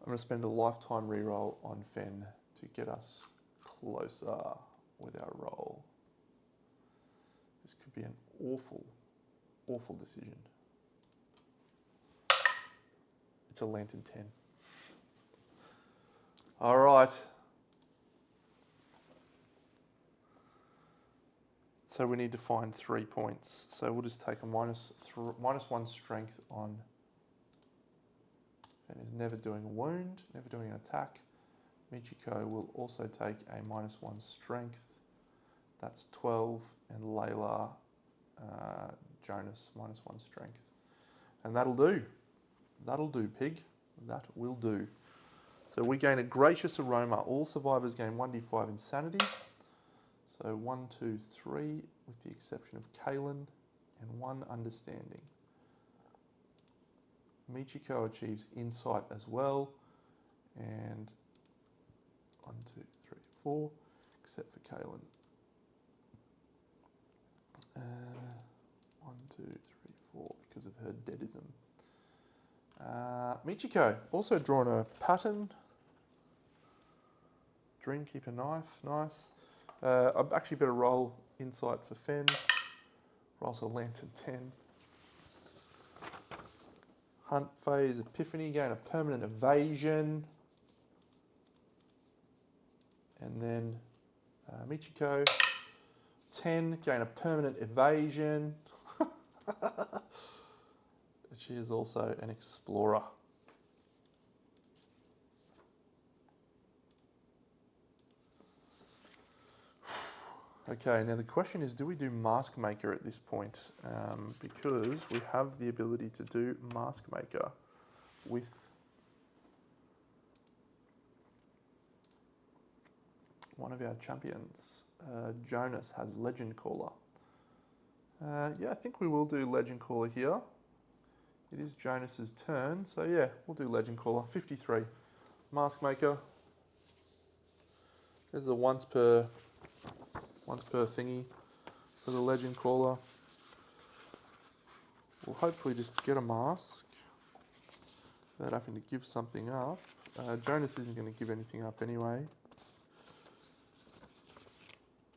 I'm going to spend a lifetime reroll on Fen to get us closer with our roll. This could be an awful, awful decision. It's a Lantern 10. All right. So we need to find 3 points. So we'll just take a -1 strength on. Fen is never doing a wound, never doing an attack. Michiko will also take a -1 strength. That's 12, and Layla, Jonas, -1 strength. And that'll do. That'll do, pig. That will do. So we gain a gracious aroma. All survivors gain 1d5 insanity. So 1, 2, 3, with the exception of Kaylin, and 1 understanding. Michiko achieves insight as well, and 1, 2, 3, 4, except for Kaylin. 1, 2, 3, 4, because of her deadism. Michiko, also drawn a pattern. Dreamkeeper knife, nice. I'd actually better roll insight for Fen. Rolls a Lantern 10. Hunt phase, Epiphany, gain a permanent evasion. And then Michiko, 10, gain a permanent evasion. She is also an explorer. Okay, now the question is, do we do Mask Maker at this point? Because we have the ability to do Mask Maker with one of our champions. Jonas has Legend Caller. Yeah, I think we will do Legend Caller here. It is Jonas's turn, so yeah, we'll do Legend Caller. 53. Mask Maker. There's a once per thingy for the Legend Caller. We'll hopefully just get a mask without having to give something up. Jonas isn't going to give anything up anyway.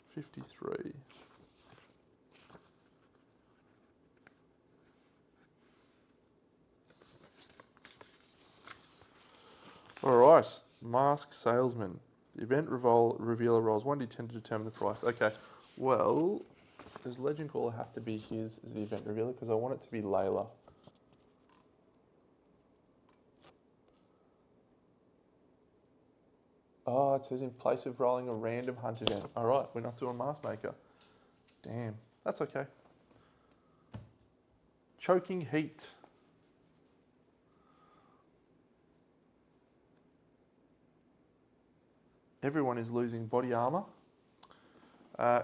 53. Alright, Mask Salesman. The event revealer rolls 1d10 to determine the price. Okay, well, does Legend Caller have to be his as the event revealer? Because I want it to be Layla. Oh, it says in place of rolling a random hunt event. Alright, we're not doing Mask Maker. Damn, that's okay. Choking Heat. Everyone is losing body armor.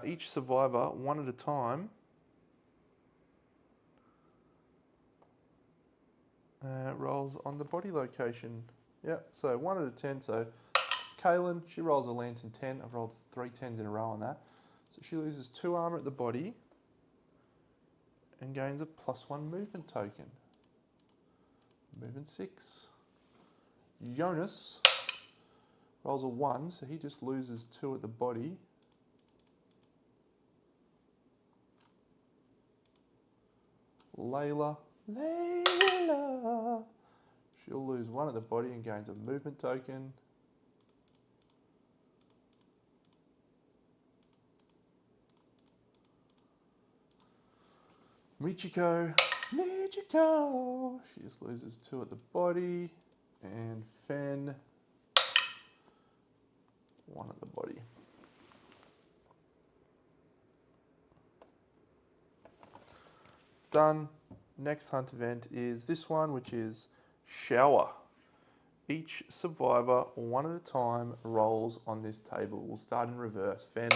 Each survivor, 1 at a time, rolls on the body location. Yep, so 1 out of 10. So Kaylin, she rolls a Lantern 10. I've rolled 3 10s in a row on that. So she loses 2 armor at the body and gains a +1 movement token. Movement 6. Jonas rolls a 1, so he just loses 2 at the body. Layla, she'll lose 1 at the body and gains a movement token. Michiko, Michiko! She just loses 2 at the body. And Fen, 1 at the body. Done. Next hunt event is this one, which is shower. Each survivor, 1 at a time, rolls on this table. We'll start in reverse. Fen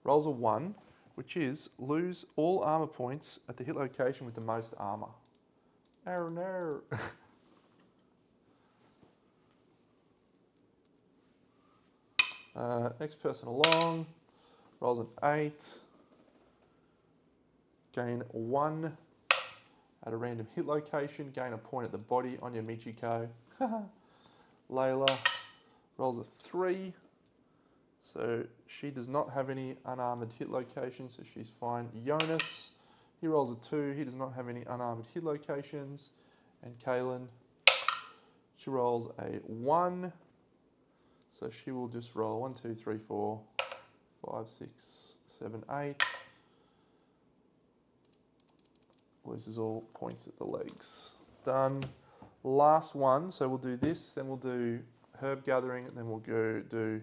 rolls a 1, which is lose all armor points at the hit location with the most armor. Oh no. Next person along rolls an 8. Gain 1 at a random hit location. Gain a point at the body on your Michiko. Layla rolls a 3. So she does not have any unarmored hit locations, so she's fine. Jonas, he rolls a 2. He does not have any unarmored hit locations. And Kaylin, she rolls a 1. So she will just roll 1, 2, 3, 4, 5, 6, 7, 8. Loses all points at the legs. Done. Last one, so we'll do this, then we'll do herb gathering, and then we'll go do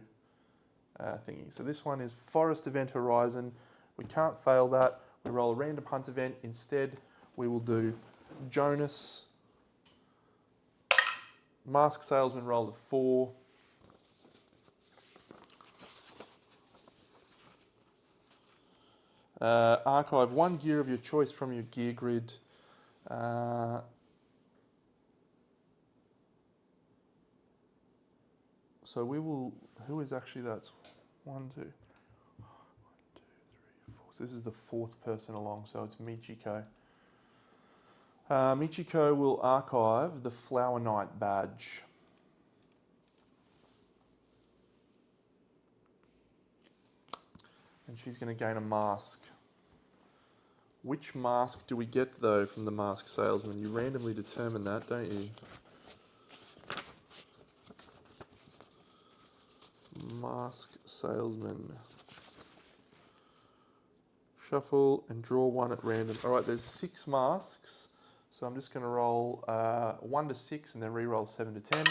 thingy. So this one is Forest Event Horizon. We can't fail that. We roll a random hunt event. Instead, we will do Jonas. Mask Salesman rolls a 4. Archive 1 gear of your choice from your gear grid. So we will, who is actually, that's 1, 2, 1, 2, 3, 4. So this is the 4th person along, so it's Michiko. Michiko will archive the Flower Knight badge. And she's going to gain a mask. Which mask do we get, though, from the Mask Salesman? You randomly determine that, don't you? Mask Salesman. Shuffle and draw 1 at random. All right, there's 6 masks. So I'm just going to roll 1 to 6 and then re-roll 7 to 10.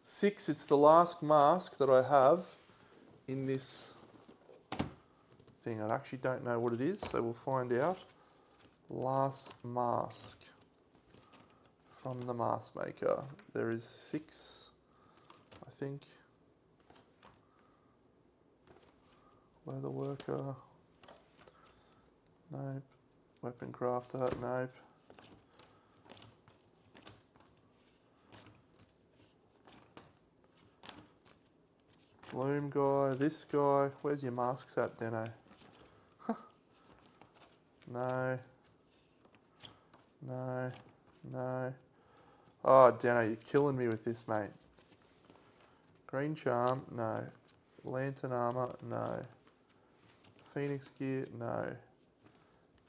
6, it's the last mask that I have in this thing. I actually don't know what it is, so we'll find out. Last mask from the mask maker. There is 6, I think. Leather worker. Nope. Weapon crafter. Nope. Loom guy. This guy. Where's your masks at, Deno? No. No. No. Oh, Deno, you're killing me with this, mate. Green charm. No. Lantern armor. No. Phoenix gear. No.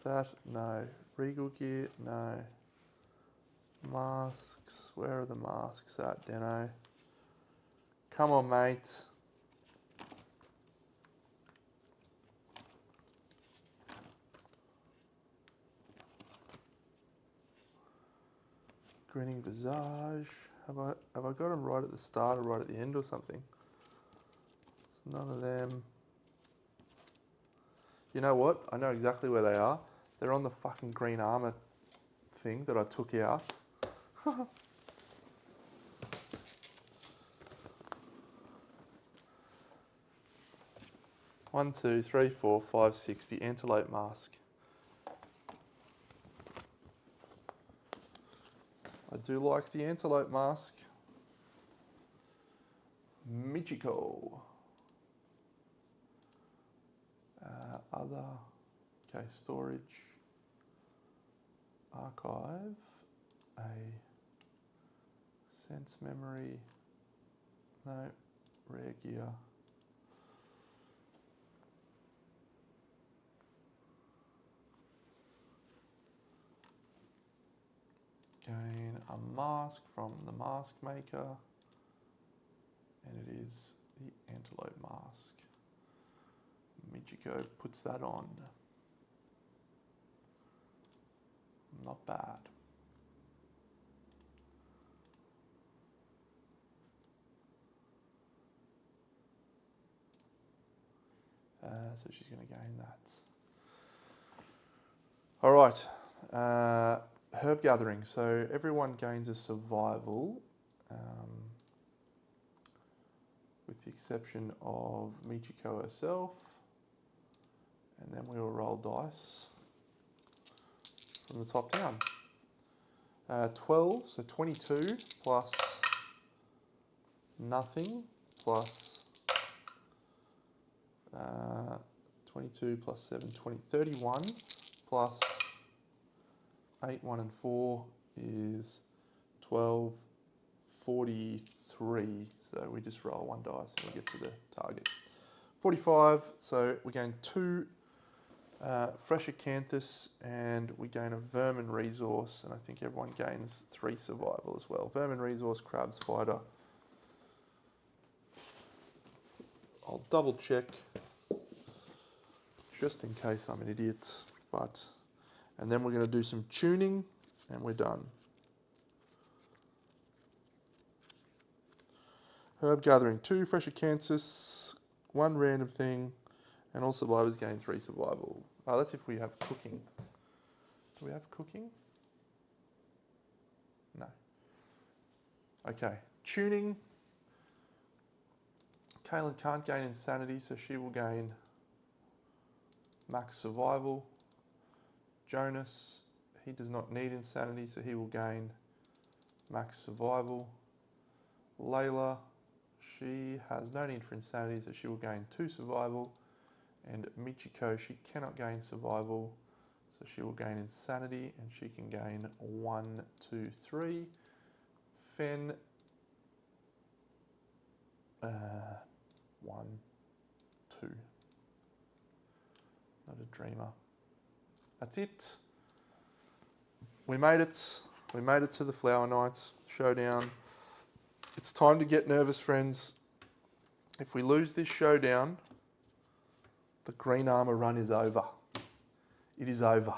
That. No. Regal gear. No. Masks. Where are the masks at, Deno? Come on, mate. Grinning visage. Have I got them right at the start or right at the end or something? It's none of them. You know what? I know exactly where they are. They're on the fucking Green Armour thing that I took out. 1, 2, 3, 4, 5, 6. The antelope mask. I do like the antelope mask. Michiko. Other. Okay, storage. Archive. A sense memory. No. Rare gear. Gain a mask from the mask maker, and it is the antelope mask. Michiko puts that on. Not bad. So she's going to gain that. All right. Herb gathering. So everyone gains a survival, with the exception of Michiko herself. And then we will roll dice from the top down. 12, so 22 plus nothing plus 22 plus 7, 20, 31 plus 8, 1 and 4 is 12, 43. So we just roll one dice and we get to the target. 45, so we gain 2 fresh acanthus and we gain a vermin resource, and I think everyone gains 3 survival as well. Vermin resource, crab, spider. I'll double check just in case I'm an idiot, and then we're going to do some tuning and we're done. Herb gathering 2 fresh acanthus, 1 random thing, and all survivors gain 3 survival. Let's see if we have cooking. Do we have cooking? No. Okay, tuning. Kaylin can't gain insanity, so she will gain max survival. Jonas, he does not need insanity, so he will gain max survival. Layla, she has no need for insanity, so she will gain 2 survival. And Michiko, she cannot gain survival, so she will gain insanity, and she can gain 1, 2, 3. Fen, 1, 2. Not a dreamer. That's it. We made it. We made it to the Flower Knights showdown. It's time to get nervous, friends. If we lose this showdown, the Green Armour run is over. It is over.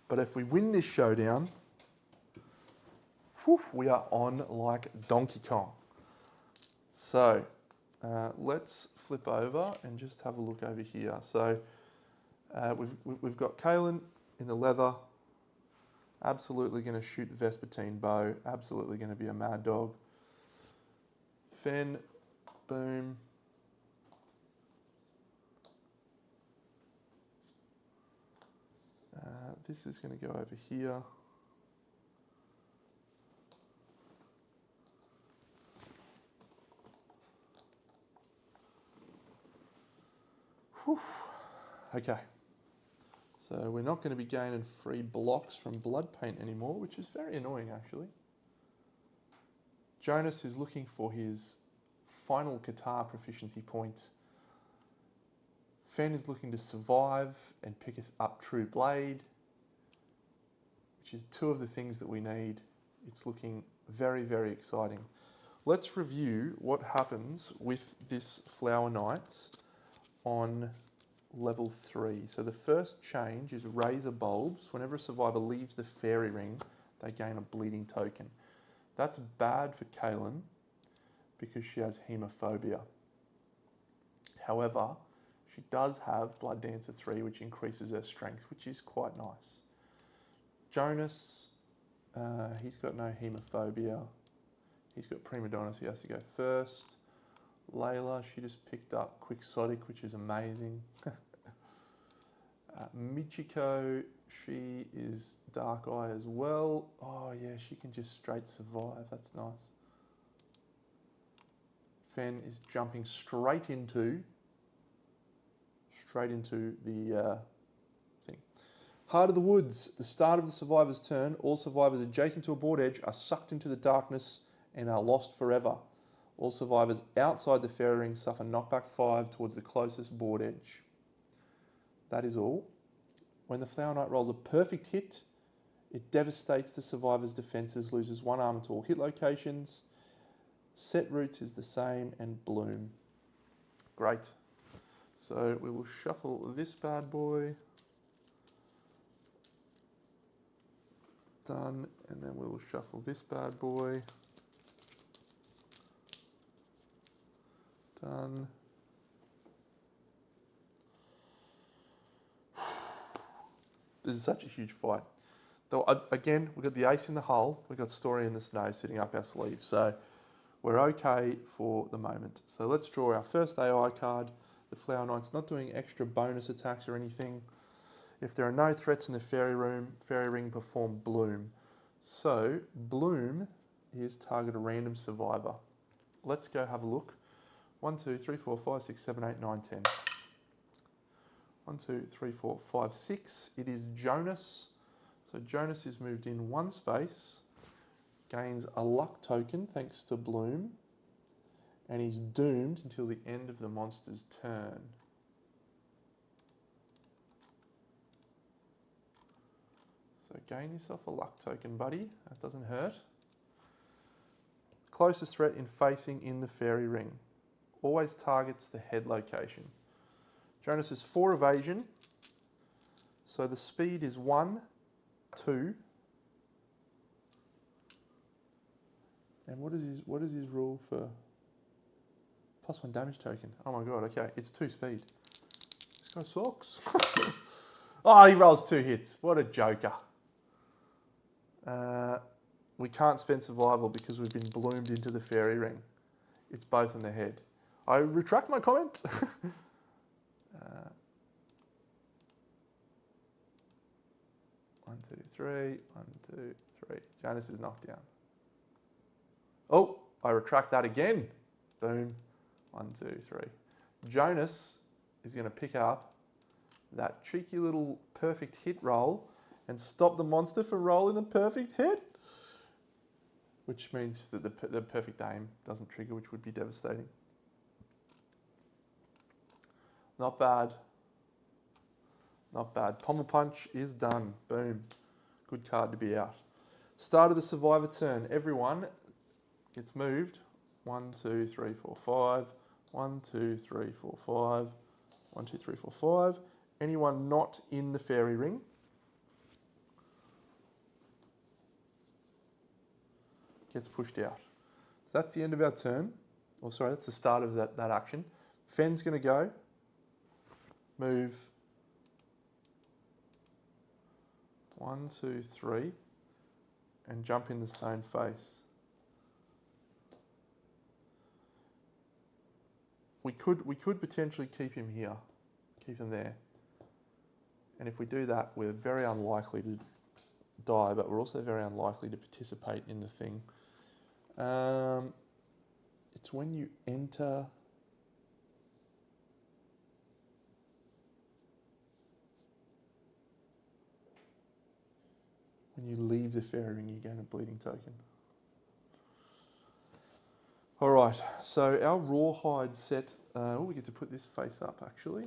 But if we win this showdown, we are on like Donkey Kong. So let's flip over and just have a look over here. So we've got Kaylin in the leather, absolutely going to shoot the Vespertine bow, absolutely going to be a mad dog. Fen, boom. This is going to go over here. Whew. Okay, so we're not going to be gaining free blocks from blood paint anymore, which is very annoying actually. Jonas is looking for his final Qatar proficiency point. Fen is looking to survive and pick us up True Blade, which is 2 of the things that we need. It's looking very, very exciting. Let's review what happens with this Flower Knights on level 3. So the first change is Razor Bulbs. Whenever a survivor leaves the fairy ring, they gain a bleeding token. That's bad for Kaylin because she has hemophobia. However, she does have Blood Dancer 3, which increases her strength, which is quite nice. Jonas, he's got no hemophobia. He's got Prima Donna, so he has to go first. Layla, she just picked up Quixotic, which is amazing. Michiko, she is Dark Eye as well. Oh yeah, she can just straight survive, that's nice. Fen is jumping straight into the thing. Heart of the Woods, the start of the survivor's turn. All survivors adjacent to a board edge are sucked into the darkness and are lost forever. All survivors outside the fairy ring suffer knockback 5 towards the closest board edge. That is all. When the Flower Knight rolls a perfect hit, it devastates the survivor's defences, loses 1 armor to all hit locations. Set roots is the same, and bloom. Great. So we will shuffle this bad boy. Done, and then we'll shuffle this bad boy. Done. This is such a huge fight. Though again, we've got the ace in the hole, we've got story in the snow sitting up our sleeve, so we're okay for the moment. So let's draw our first AI card. The Flower Knight's not doing extra bonus attacks or anything. If there are no threats in the fairy ring perform Bloom. So Bloom is target a random survivor. Let's go have a look. 1, 2, 3, 4, 5, 6, 7, 8, 9, 10. 1, 2, 3, 4, 5, 6. It is Jonas. So Jonas is moved in one space, gains a luck token thanks to Bloom, and he's doomed until the end of the monster's turn. So gain yourself a luck token, buddy. That doesn't hurt. Closest threat in facing in the fairy ring. Always targets the head location. Jonas has 4 evasion. So the speed is 1, 2. And what is his rule for +1 damage token? Oh my god, okay. It's 2 speed. This guy sucks. Oh, he rolls 2 hits. What a joker. We can't spend survival because we've been bloomed into the fairy ring. It's both in the head. I retract my comment. 1, 2, 3. 1, 2, 3. Jonas is knocked down. Oh, I retract that again. Boom. 1, 2, 3. Jonas is going to pick up that cheeky little perfect hit roll and stop the monster from rolling the perfect hit, which means that the perfect aim doesn't trigger, which would be devastating. Not bad. Not bad. Pommel Punch is done. Boom. Good card to be out. Start of the survivor turn. Everyone gets moved. 1, 2, 3, 4, 5. 1, 2, 3, 4, 5. 1, 2, 3, 4, 5. Anyone not in the fairy ring gets pushed out. So that's the end of our turn. Or sorry, that's the start of that action. Fenn's going to go. Move 1, 2, 3, and jump in the stone face. We could potentially keep him here, keep him there. And if we do that, we're very unlikely to die, but we're also very unlikely to participate in the thing. It's when you enter. When you leave the fairy ring, you gain a bleeding token. All right, so our rawhide set, we get to put this face up actually.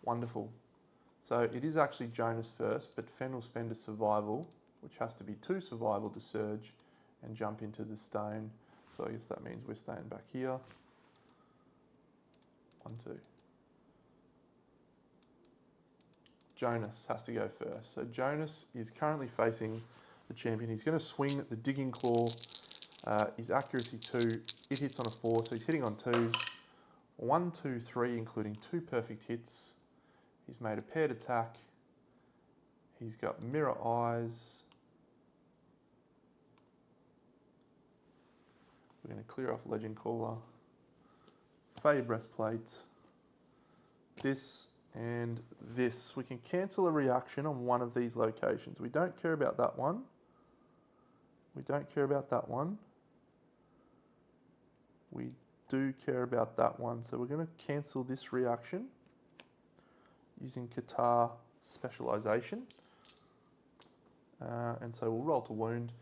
Wonderful. So it is actually Jonas first, but Fenn will spend a survival, which has to be 2 survival to surge and jump into the stone. So I guess that means we're staying back here. 1, 2. Jonas has to go first. So Jonas is currently facing the champion. He's going to swing the digging claw. His accuracy 2. It hits on a 4, so he's hitting on 2s. 1, 2, 3, including 2 perfect hits. He's made a paired attack. He's got mirror eyes. We're going to clear off Legend Caller. Fey breastplate. This and this. We can cancel a reaction on one of these locations. We don't care about that one. We don't care about that one. We do care about that one. So we're going to cancel this reaction using Qatar specialization. And so we'll roll to wound.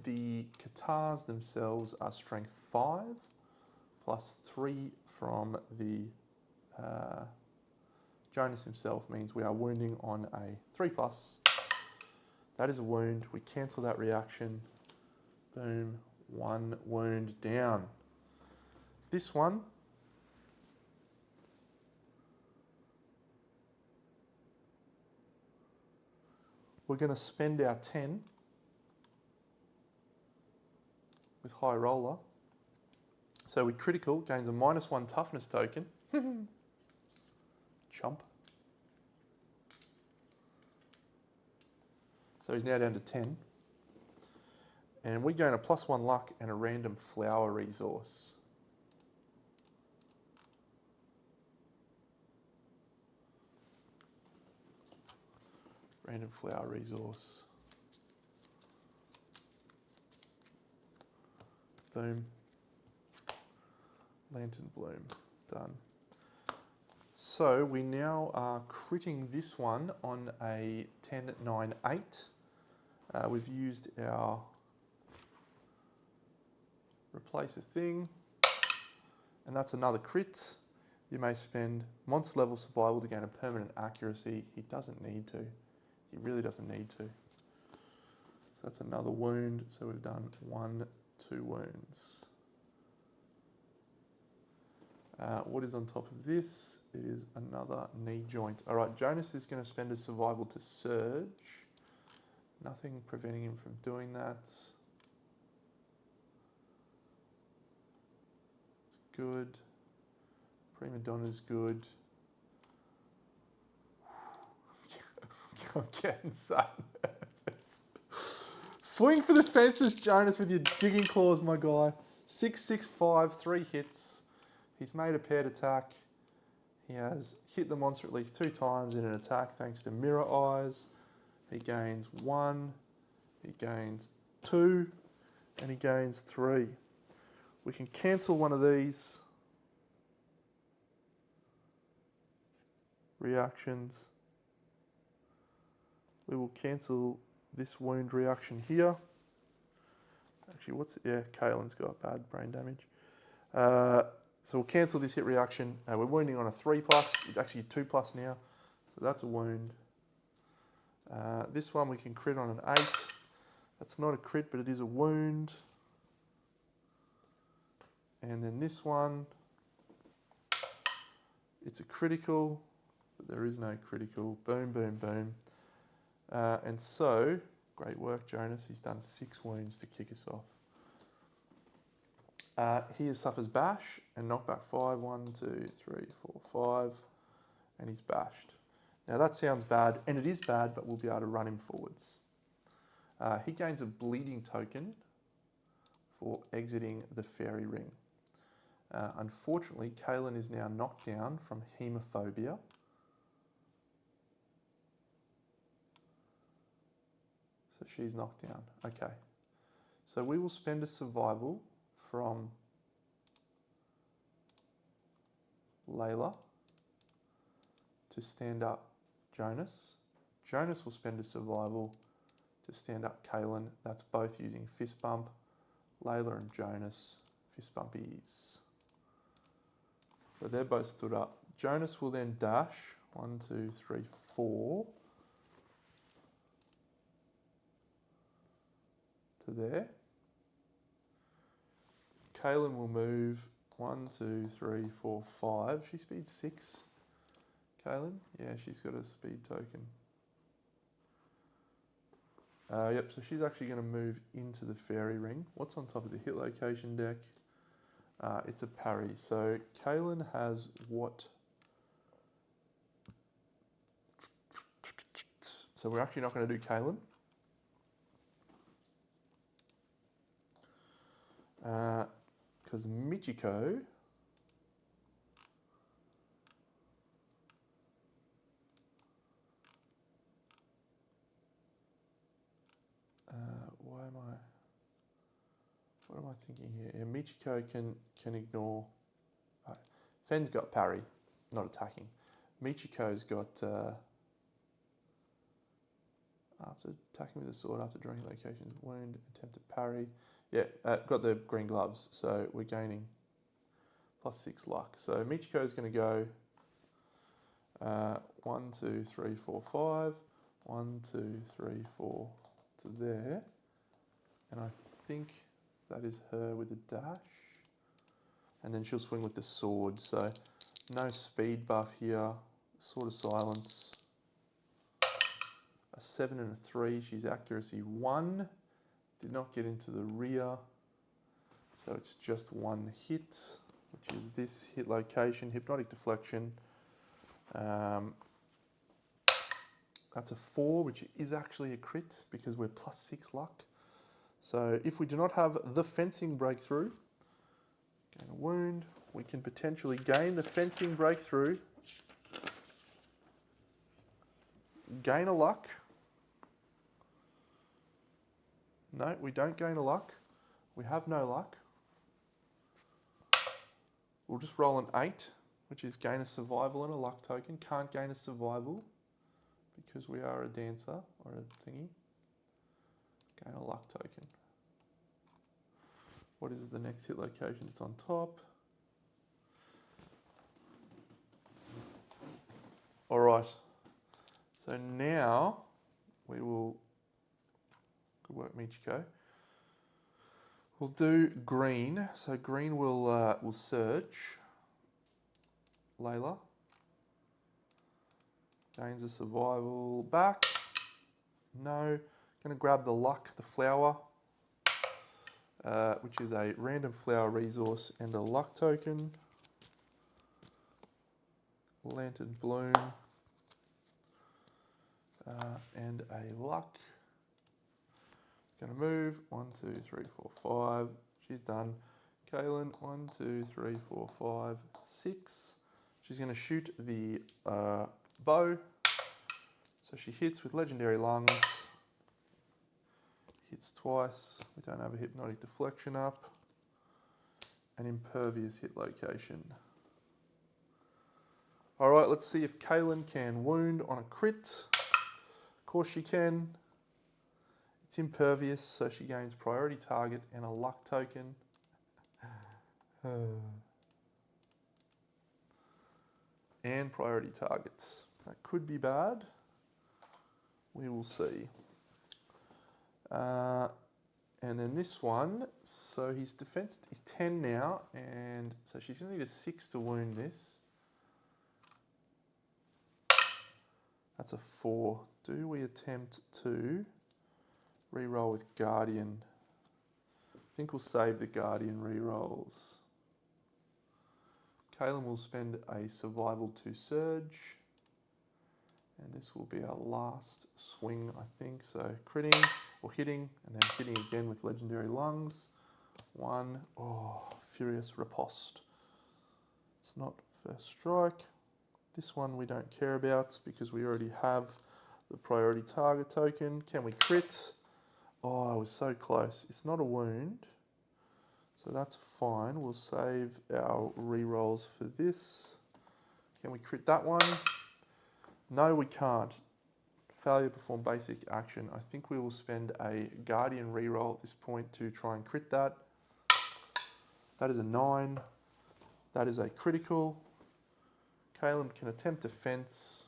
The Qatars themselves are strength 5 plus 3 from the Jonas himself, means we are wounding on a 3+. That is a wound. We cancel that reaction. Boom. 1 wound down. This one we're going to spend our 10 with high roller. So we critical, gains a -1 toughness token. Chump. So he's now down to 10. And we gain a +1 luck and a random flower resource. Random flower resource. Boom. Lantern bloom. Done. So we now are critting this one on a 10-9-8. We've used our replace a thing, and that's another crit. You may spend monster level survival to gain a permanent accuracy. He doesn't need to. He really doesn't need to. So that's another wound. So we've done 1, 2 wounds. What is on top of this? It is another knee joint. All right, Jonas is going to spend his survival to surge. Nothing preventing him from doing that. It's good. Prima Donna's good. I'm getting so nervous. Swing for the fences, Jonas, with your digging claws, my guy. 6, 6, 5, 3 hits. He's made a paired attack. He has hit the monster at least 2 times in an attack thanks to mirror eyes. He gains 1, he gains 2, and he gains 3. We can cancel one of these reactions. We will cancel this wound reaction here. Actually, what's it? Yeah, Kaelin's got bad brain damage. So we'll cancel this hit reaction. We're wounding on a 3+, actually a 2+ now. So that's a wound. This one we can crit on an 8. That's not a crit, but it is a wound. And then this one, it's a critical, but there is no critical. Boom, boom, boom. And so, great work, Jonas. He's done 6 wounds to kick us off. He suffers bash and knockback 5. 1, 2, 3, 4, 5. And he's bashed. Now that sounds bad, and it is bad, but we'll be able to run him forwards. He gains a bleeding token for exiting the fairy ring. Unfortunately, Kaelin is now knocked down from hemophobia. So she's knocked down. Okay. So we will spend a survival from Layla to stand up Jonas. Jonas will spend a survival to stand up Kaelin. That's both using fist bump. Layla and Jonas, fist bumpies. So they're both stood up. Jonas will then dash 1, 2, 3, 4 to there. Kaelin will move 1, 2, 3, 4, 5. She speeds 6. Kaelin? Yeah, she's got a speed token. Yep, so she's actually going to move into the fairy ring. What's on top of the hit location deck? It's a parry. So Kaelin has what? So we're actually not going to do Kaelin. Because Michiko what am I thinking here? Yeah, Michiko can ignore. Fen's got parry, not attacking. Michiko's got after attacking with a sword after drawing locations, wound, attempt to parry. Yeah, got the green gloves, so we're gaining +6 luck. So Michiko is going to go 1, 2, 3, 4, 5. 1, 2, 3, 4 to there. And I think that is her with a dash. And then she'll swing with the sword. So no speed buff here. Sword of Silence. a 7 and a 3. She's accuracy 1. Did not get into the rear. So it's just one hit, which is this hit location, hypnotic deflection. That's a 4, which is actually a crit because we're +6 luck. So if we do not have the fencing breakthrough, gain a wound, we can potentially gain the fencing breakthrough, gain a luck. No, we don't gain a luck. We have no luck. We'll just roll an 8, which is gain a survival and a luck token. Can't gain a survival because we are a dancer or a thingy. Gain a luck token. What is the next hit location? It's on top. All right. So now we will, good work Michiko. We'll do green. So green will surge. Layla. Gains a survival back. No. Going to grab the luck, the flower, which is a random flower resource and a luck token. Lantern bloom. And a luck. Going to move. 1, 2, 3, 4, 5. She's done. Kaylin, 1, 2, 3, 4, 5, 6. She's going to shoot the bow. So she hits with legendary lungs. Hits twice. We don't have a hypnotic deflection up. An impervious hit location. All right, let's see if Kaylin can wound on a crit. Of course she can. It's impervious, so she gains priority target and a luck token. And priority targets. That could be bad. We will see. And then this one, so his defense is 10 now, and so she's going to need a 6 to wound this. That's a 4. Do we attempt to reroll with Guardian? I think we'll save the Guardian rerolls. Kaylin will spend a survival to surge. And this will be our last swing, I think. So critting or hitting, and then hitting again with legendary lungs. 1. Oh, furious riposte. It's not first strike. This one we don't care about because we already have the priority target token. Can we crit? Oh, I was so close. It's not a wound, so that's fine. We'll save our rerolls for this. Can we crit that one? No, we can't. Failure to perform basic action. I think we will spend a Guardian reroll at this point to try and crit that. That is a 9. That is a critical. Kaylin can attempt defense.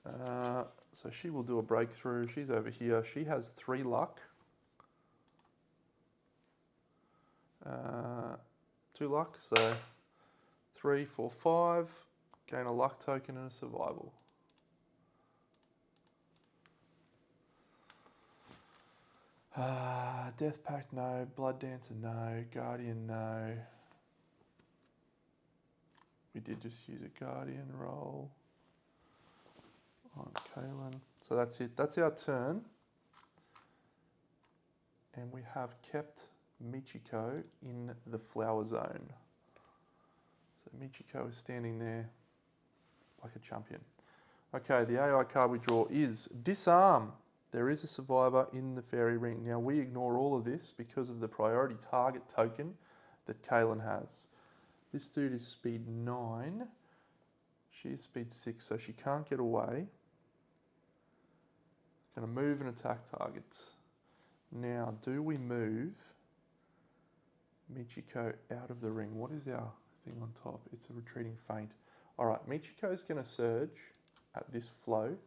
So she will do a breakthrough. She's over here. She has 3 luck. 2 luck, so 3, 4, 5. Gain a luck token and a survival. Death Pact, no. Blood Dancer, no. Guardian, no. We did just use a Guardian roll on Kaylin. So that's it. That's our turn. And we have kept Michiko in the flower zone. So Michiko is standing there like a champion. Okay, the AI card we draw is Disarm. There is a survivor in the fairy ring. Now we ignore all of this because of the priority target token that Kaylin has. This dude is speed 9. She is speed 6, so she can't get away. Going to move and attack targets. Now, do we move Michiko out of the ring? What is our thing on top? It's a retreating feint. All right, Michiko is going to surge at this flow.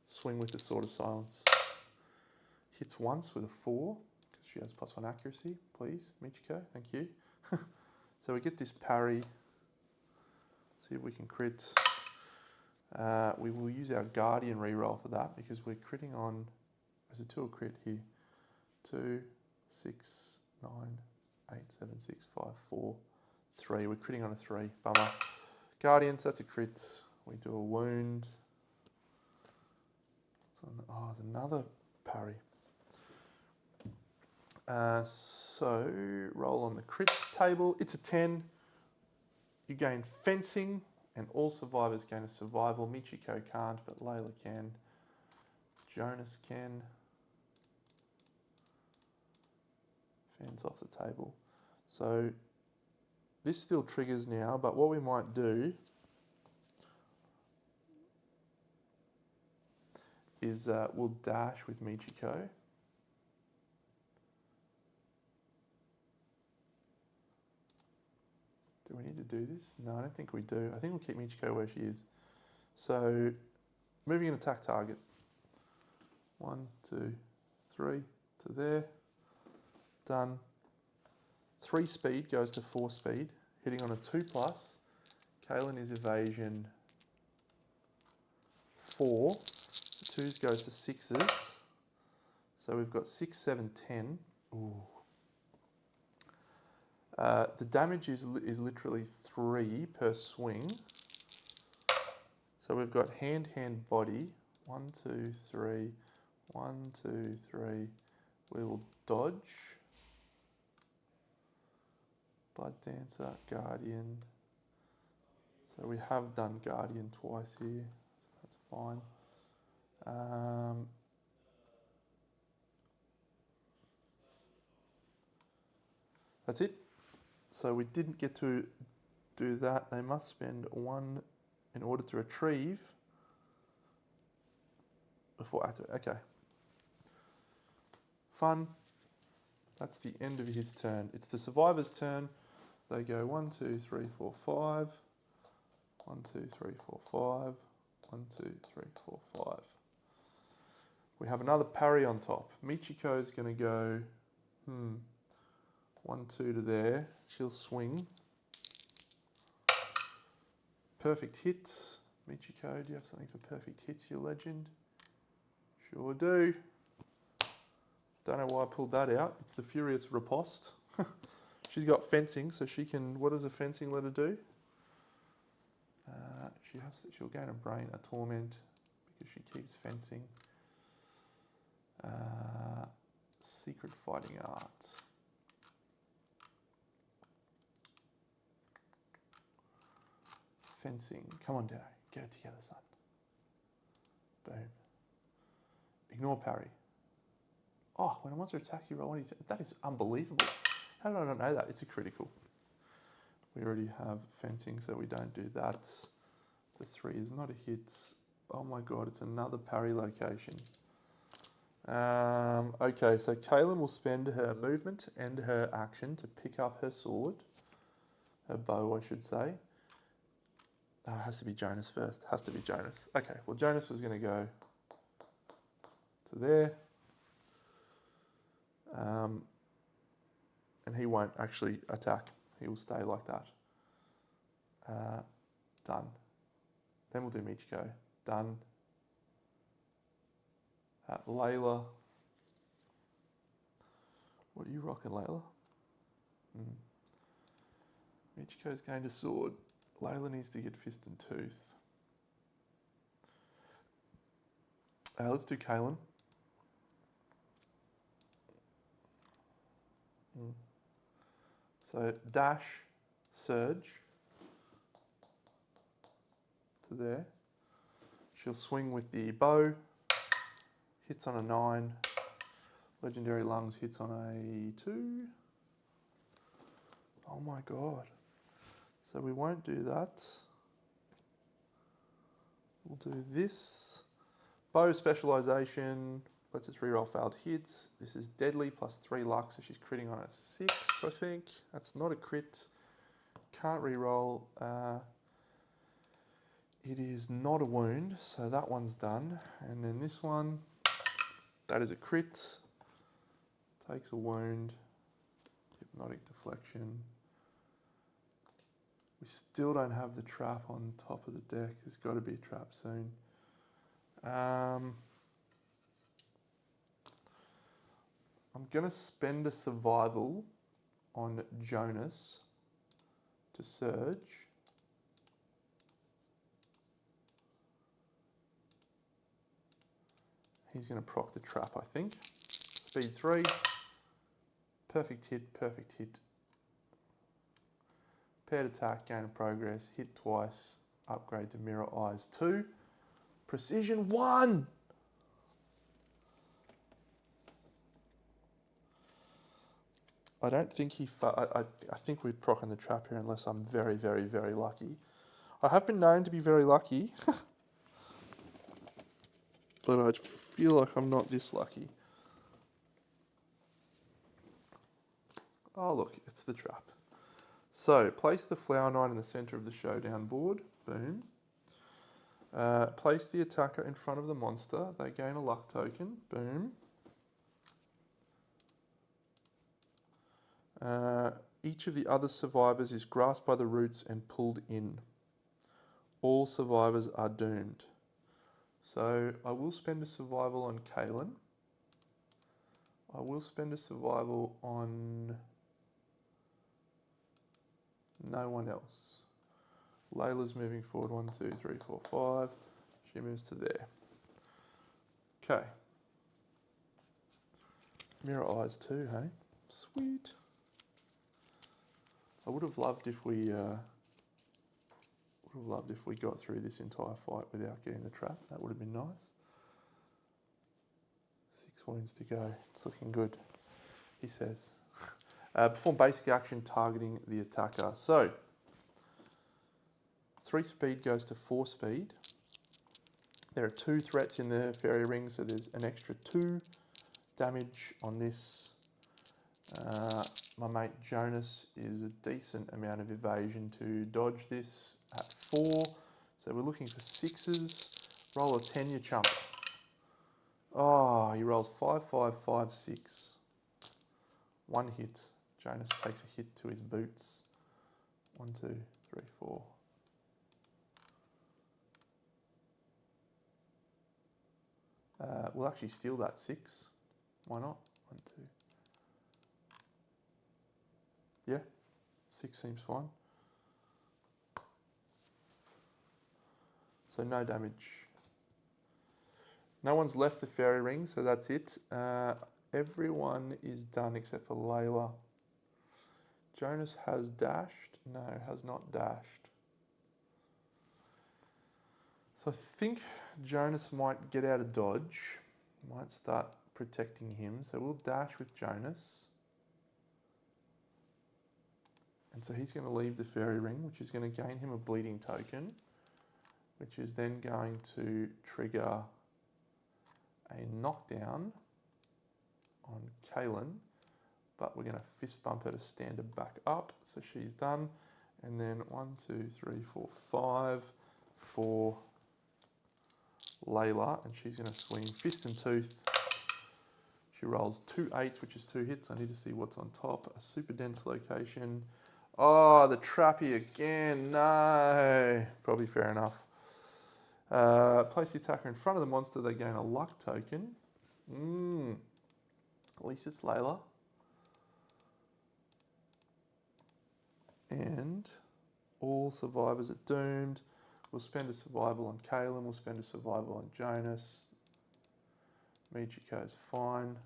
Swing with the Sword of Silence. Hits once with a 4. She has +1 accuracy, please, Michiko, thank you. So we get this parry. See if we can crit. We will use our Guardian reroll for that because we're critting on, there's a 2 crit here. 2, 6, 9, 8, 7, 6, 5, 4, 3. We're critting on a 3. Bummer. Guardians, that's a crit. We do a wound. Oh, there's another parry. So roll on the crit table. It's a 10. You gain fencing, and all survivors gain a survival. Michiko can't, but Layla can. Jonas can. Fans off the table. So this still triggers now, but what we might do is we'll dash with Michiko. Do we need to do this? No, I don't think we do. I think we'll keep Michiko where she is. So moving an attack target. 1, 2, 3 to there. Done. 3 speed goes to 4 speed, hitting on a 2+. Kaylin is evasion 4. 2s goes to 6s. So we've got 6, 7, 10. Ooh. The damage is literally 3 per swing. So we've got hand, body. 1, 2, 3. 1, 2, 3. We will dodge. Blood Dancer, Guardian. So we have done Guardian twice here, so that's fine. That's it. So we didn't get to do that. They must spend 1 in order to retrieve before activate. Okay. Fun. That's the end of his turn. It's the survivor's turn. They go 1, 2, 3, 4, 5. 1, 2, 3, 4, 5. 1, 2, 3, 4, 5. We have another parry on top. Michiko is going to go 1, 2 to there. She'll swing. Perfect hits. Michiko, do you have something for perfect hits, your legend? Sure do. Don't know why I pulled that out. It's the Furious Riposte. She's got fencing, so she can. What does a fencing let her do? She'll gain a brain, a torment, because she keeps fencing. Secret fighting art. Fencing. Come on, Derry. Get it together, son. Boom. Ignore parry. Oh, when a monster attacks you, roll 1d10. That is unbelievable. How did I not know that? It's a critical. We already have fencing, so we don't do that. The 3 is not a hit. Oh my god, it's another parry location. Okay, so Kaylin will spend her movement and her action to pick up her sword. Her bow, I should say. Oh, it has to be Jonas first. Has to be Jonas. Okay, well Jonas was going to go to there. And he won't actually attack. He will stay like that. Done. Then we'll do Michiko. Done. Layla. What are you rocking, Layla? Michiko's going to sword. Layla needs to get fist and tooth. Let's do Kaylin. So dash, surge to there. She'll swing with the bow. Hits on a 9. Legendary Lungs hits on a 2. Oh my god. So we won't do that. We'll do this. Bow specialization. Lets us reroll failed hits. This is deadly plus 3 luck, so she's critting on a 6, I think. That's not a crit. Can't reroll. It is not a wound, so that one's done. And then this one, that is a crit. Takes a wound. Hypnotic deflection. We still don't have the trap on top of the deck. There's got to be a trap soon. I'm going to spend a survival on Jonas to surge. He's going to proc the trap, I think. Speed 3. Perfect hit, perfect hit. Paired attack, gain of progress, hit twice, upgrade to mirror eyes 2. Precision 1! I don't think he... I think we'd proc on the trap here unless I'm very, very, very lucky. I have been known to be very lucky. But I feel like I'm not this lucky. Oh look, it's the trap. So, place the flower knight in the centre of the showdown board. Boom. Place the attacker in front of the monster. They gain a luck token. Boom. Each of the other survivors is grasped by the roots and pulled in. All survivors are doomed. So I will spend a survival on Kaylin. I will spend a survival on no one else. Layla's moving forward 1, 2, 3, 4, 5. She moves to there. Okay. Mirror eyes too, hey? Sweet. I would have loved if we got through this entire fight without getting the trap. That would have been nice. 6 wounds to go. It's looking good, he says. Perform basic action targeting the attacker. So, 3 speed goes to 4 speed. There are 2 threats in the fairy ring, so there's an extra 2 damage on this. My mate Jonas is a decent amount of evasion to dodge this at 4. So we're looking for 6s. Roll a 10, you chump. Oh, he rolls 5, 5, 5, 6. 1 hit. Jonas takes a hit to his boots. 1, 2, 3, 4. We'll actually steal that 6. Why not? 1, 2. Yeah, 6 seems fine. So no damage. No one's left the fairy ring, so that's it. Everyone is done except for Layla. Jonas has dashed. No, has not dashed. So I think Jonas might get out of dodge. Might start protecting him. So we'll dash with Jonas. And so he's going to leave the fairy ring, which is going to gain him a bleeding token, which is then going to trigger a knockdown on Kaylin, but we're going to fist bump her to stand her back up. So she's done. And then 1, 2, 3, 4, 5 for Layla, and she's going to swing fist and tooth. She rolls 2 8s, which is 2 hits. I need to see what's on top. A super dense location. Oh, the trappy again. No. Probably fair enough. Place the attacker in front of the monster. They gain a luck token. At least it's Layla. And all survivors are doomed. We'll spend a survival on Kaylin. We'll spend a survival on Jonas. Michiko's fine.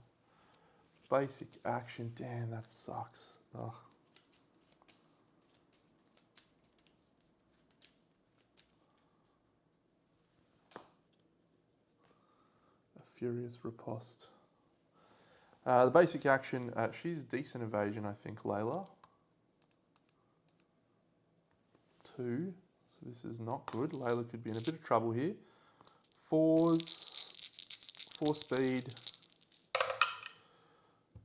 Basic action. Damn, that sucks. Ugh. A furious riposte. The basic action, she's decent evasion, I think, Layla. 2. So this is not good. Layla could be in a bit of trouble here. 4s. 4 speed.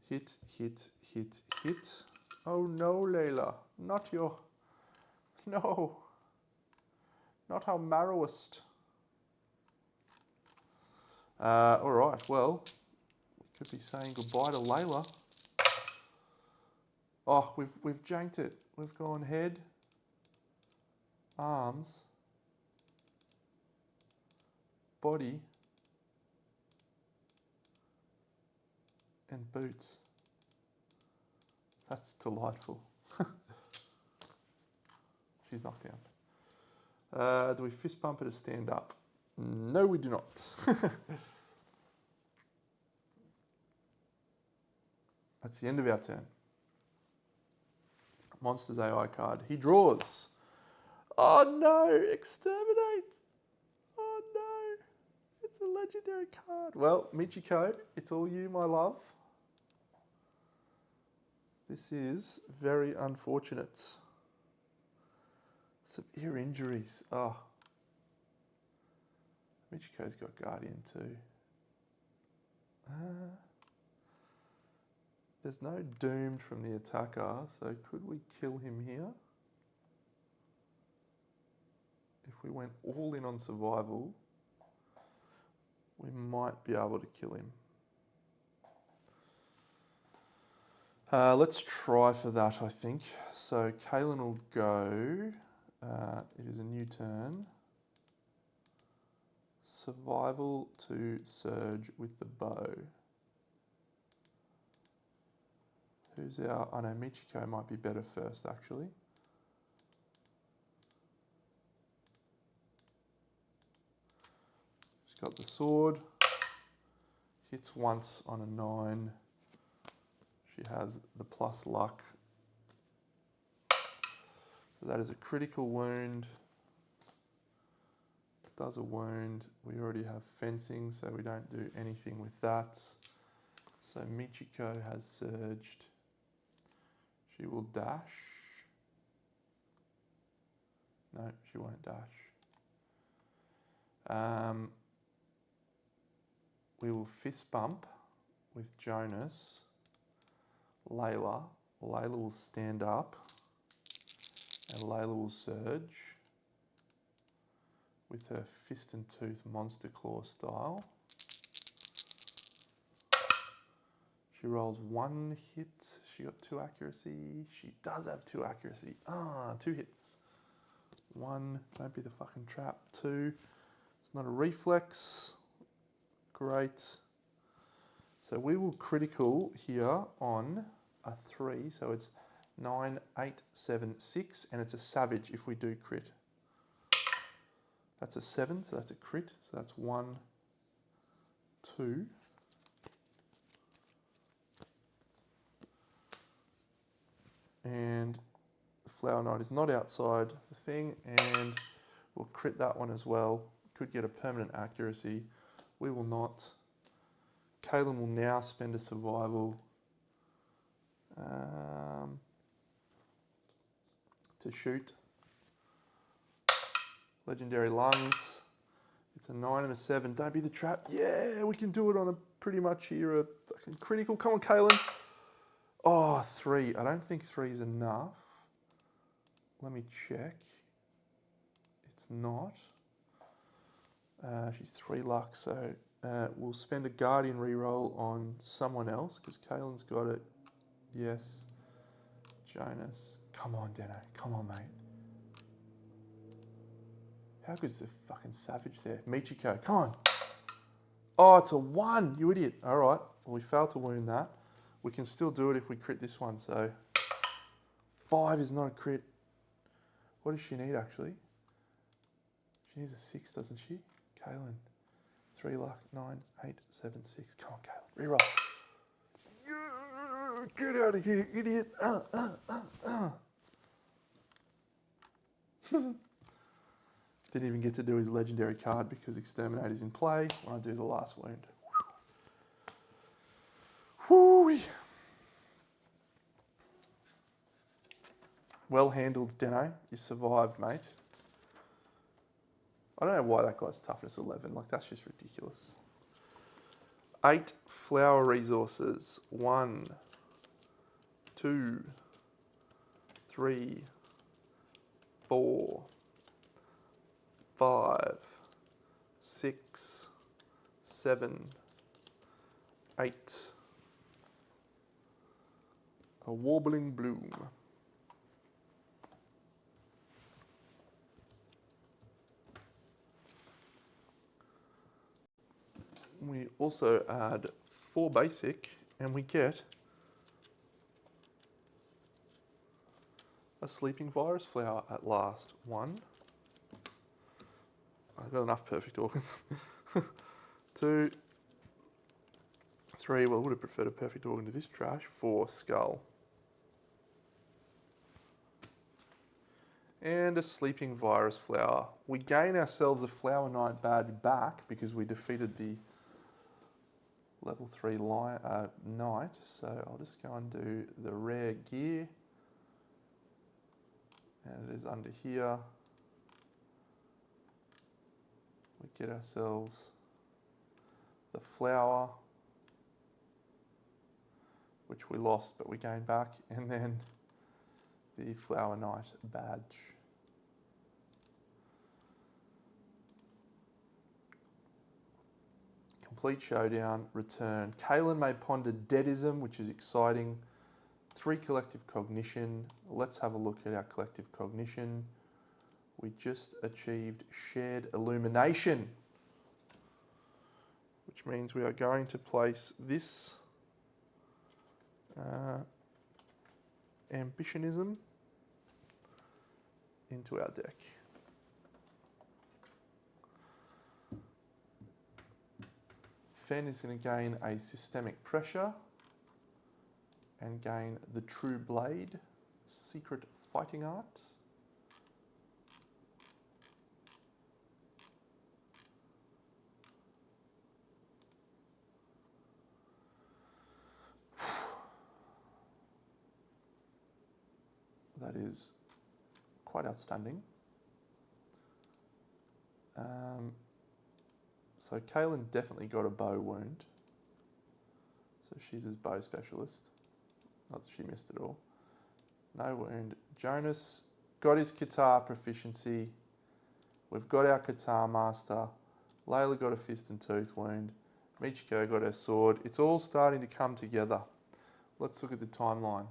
Hit, hit, hit, hit. Oh no, Layla. Not your... No. Not how marrowest. Alright, well, we could be saying goodbye to Layla. Oh, we've janked it. We've gone head. arms, body, and boots. That's delightful. She's knocked down. Do we fist bump her to stand up? No, we do not. That's the end of our turn. Monsters AI card. He draws. Oh no, exterminate. Oh no, it's a legendary card. Well, Michiko, it's all you, my love. This is very unfortunate. Severe injuries. Oh. Michiko's got Guardian too. There's no doomed from the attacker, so could we kill him here? If we went all in on survival, we might be able to kill him. Let's try for that, I think. So Kaylin will go. It is a new turn. Survival to surge with the bow. Who's our... I know Michiko might be better first, actually. She's got the sword. Hits once on a 9. She has the plus luck. So that is a critical wound. Does a wound. We already have fencing, so we don't do anything with that. So Michiko has surged. She will dash. No, she won't dash. We will fist bump with Jonas. Layla. Layla will stand up. And Layla will surge with her fist and tooth monster claw style. She rolls 1 hit. She got 2 accuracy. She does have 2 accuracy. 2 hits. 1, don't be the fucking trap. 2, it's not a reflex. Great. So we will critical here on a 3. So it's 9, 8, 7, 6, and it's a savage if we do crit. That's a 7, so that's a crit. So that's 1, 2. And the Flower Knight is not outside the thing, and we'll crit that one as well. Could get a permanent accuracy. We will not. Kaylin will now spend a survival to shoot. Legendary Lungs. It's a 9 and a 7. Don't be the trap. Yeah, we can do it on a pretty much here. A fucking critical. Come on, Kaylin. Oh, 3. I don't think 3 is enough. Let me check. It's not. She's 3 luck, so we'll spend a Guardian reroll on someone else because Kaylin's got it. Yes. Jonas. Come on, Deno. Come on, mate. How good is the fucking savage there? Michiko, come on. Oh, it's a 1, you idiot. All right, well, we failed to wound that. We can still do it if we crit this one, so 5 is not a crit. What does she need, actually? She needs a 6, doesn't she? Kaylin. 3 luck, 9, 8, 7, 6. Come on, Kaylin, reroll. Yeah, get out of here, idiot. Didn't even get to do his legendary card because Exterminate is in play when I do the last wound. Whoo-wee. Well handled, Deno. You survived, mate. I don't know why that guy's toughness 11. Like, that's just ridiculous. 8 flower resources. 1, 2, 3, 4, 5, 6, 7, 8. A warbling bloom. We also add 4 basic and we get a sleeping virus flower at last. 1. I've got enough perfect organs. 2, 3, well I would have preferred a perfect organ to this trash. 4, skull. And a sleeping virus flower. We gain ourselves a Flower Knight badge back because we defeated the level 3 knight. So I'll just go and do the rare gear. And it is under here. We get ourselves the flower, which we lost but we gained back, and then the Flower Knight badge. Complete showdown, return. Kalen may ponder deadism, which is exciting. 3 collective cognition. Let's have a look at our collective cognition. We just achieved shared illumination, which means we are going to place this ambitionism into our deck. Fen is going to gain a systemic pressure and gain the True Blade, Secret Fighting Art. That is quite outstanding. So Kaylin definitely got a bow wound. So she's his bow specialist. Not that she missed it all. No wound. Jonas got his guitar proficiency. We've got our guitar master. Layla got a fist and tooth wound. Michiko got her sword. It's all starting to come together. Let's look at the timeline.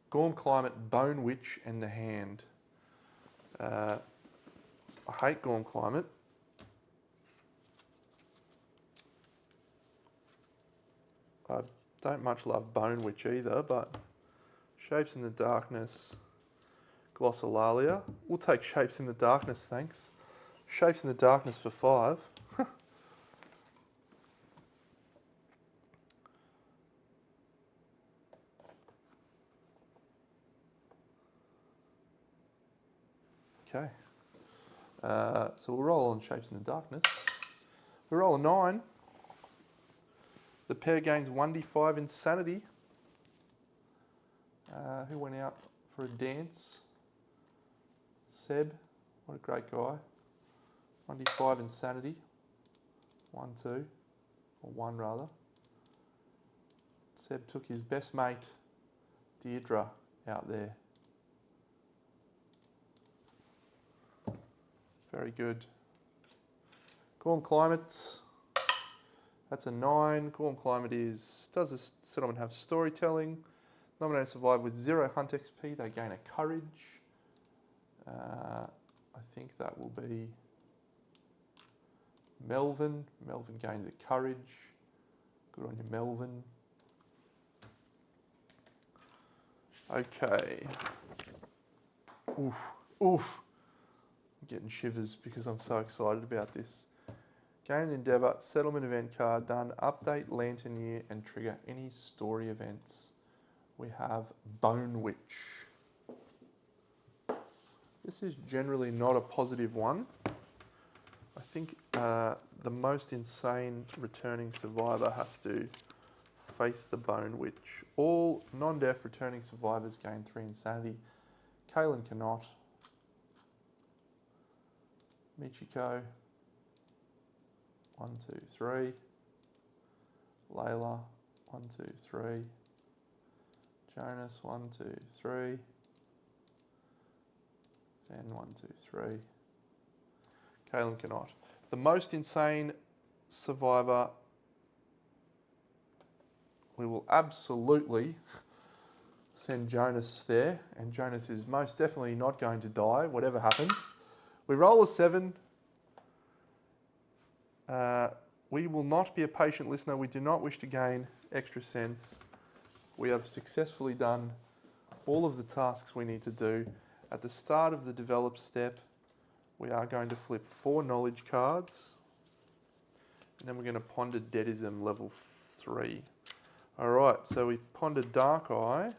Gorm Climate, Bone Witch, and the Hand. I hate Gorm Climate. I don't much love Bone Witch either, but Shapes in the Darkness, Glossolalia. We'll take Shapes in the Darkness, thanks. Shapes in the Darkness for 5. Okay. So we'll roll on Shapes in the Darkness. We roll a 9. The pair gains 1d5 insanity. Who went out for a dance? Seb, what a great guy. 1d5 insanity. 1, 2, or 1 rather. Seb took his best mate, Deirdre, out there. Very good. Gorm Climates. That's a 9. Gorm Climate is, does this settlement have storytelling? Nominated survive with 0 hunt XP. They gain a courage. I think that will be Melvin. Melvin gains a courage. Good on you, Melvin. Okay. Oof, oof. I'm getting shivers because I'm so excited about this. Gain Endeavour, settlement event card done, update Lantern Year and trigger any story events. We have Bone Witch. This is generally not a positive one. I think the most insane returning survivor has to face the Bone Witch. All non-deaf returning survivors gain 3 insanity. Kaylin cannot. Michiko. 1, 2, 3. Layla. 1, 2, 3. Jonas. 1, 2, 3. Then 1, 2, 3. Kaylin cannot. The most insane survivor. We will absolutely send Jonas there, and Jonas is most definitely not going to die, whatever happens. We roll a 7. we will not be a patient listener. We do not wish to gain extra cents. We have successfully done all of the tasks we need to do. At the start of the develop step, we are going to flip 4 knowledge cards, and then we're going to ponder deadism level 3. All right, so we pondered Dark Eye.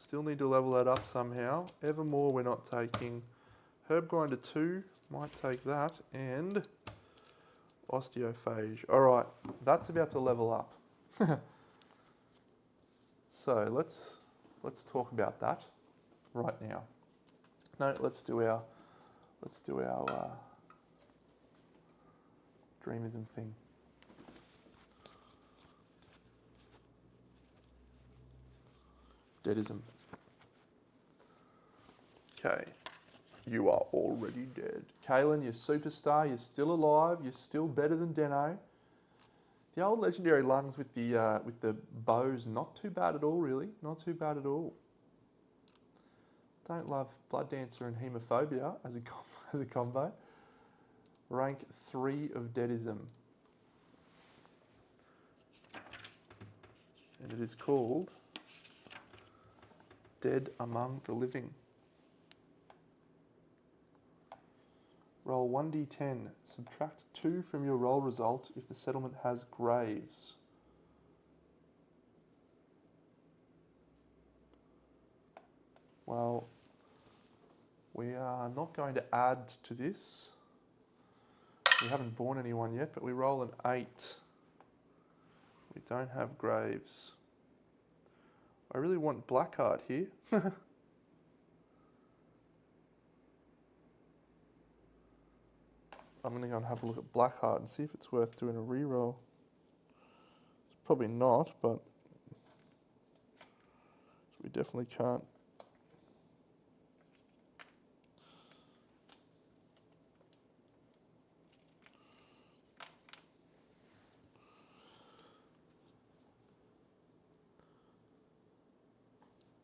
Still need to level that up somehow. Evermore we're not taking. Herb Grinder 2, might take that, and Osteophage. All right, that's about to level up. So let's talk about that right now. No, let's do our dreamism thing. Deadism. Okay, you are already dead. Kalen, you're superstar. You're still alive. You're still better than Deno. The old legendary lungs with the bows, not too bad at all, really. Not too bad at all. Don't love Blood Dancer and Hemophobia as a combo. Rank 3 of Deadism. And it is called Dead Among the Living. Roll 1d10. Subtract 2 from your roll result if the settlement has graves. Well, we are not going to add to this. We haven't born anyone yet, but we roll an 8. We don't have graves. I really want Blackheart here. I'm going to go and have a look at Blackheart and see if it's worth doing a reroll. It's probably not, but we definitely can't.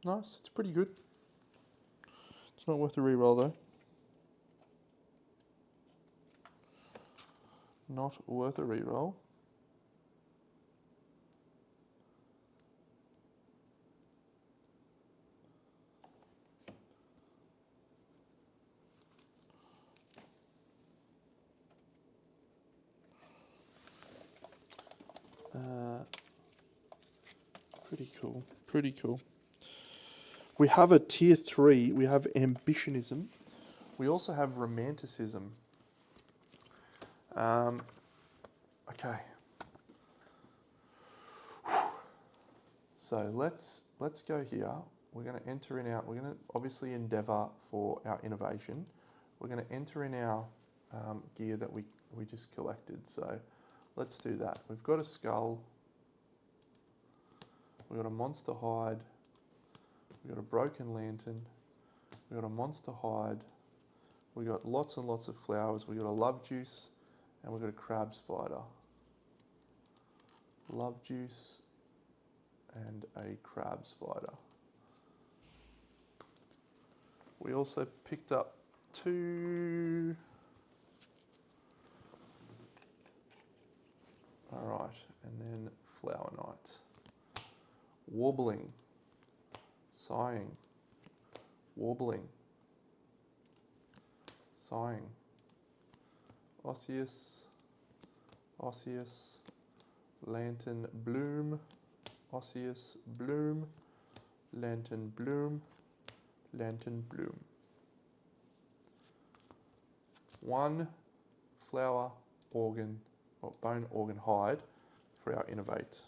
Nice, it's pretty good. It's not worth a reroll though. Not worth a reroll. Pretty cool, pretty cool. We have a tier 3, we have ambitionism. We also have romanticism. Okay. So let's go here. We're going to enter in our, we're going to obviously endeavour for our innovation. We're going to enter in our gear that we just collected. So let's do that. We've got a skull. We've got a monster hide. We've got a broken lantern. We've got a monster hide. We've got lots and lots of flowers. We've got a love juice. And we've got a crab spider. Love juice and a crab spider. We also picked up 2. All right, and then Flower Knight. Warbling, sighing, warbling, sighing. Osseous, osseous, lantern bloom, osseous bloom, lantern bloom, lantern bloom. 1 flower organ or bone organ hide for our innovate.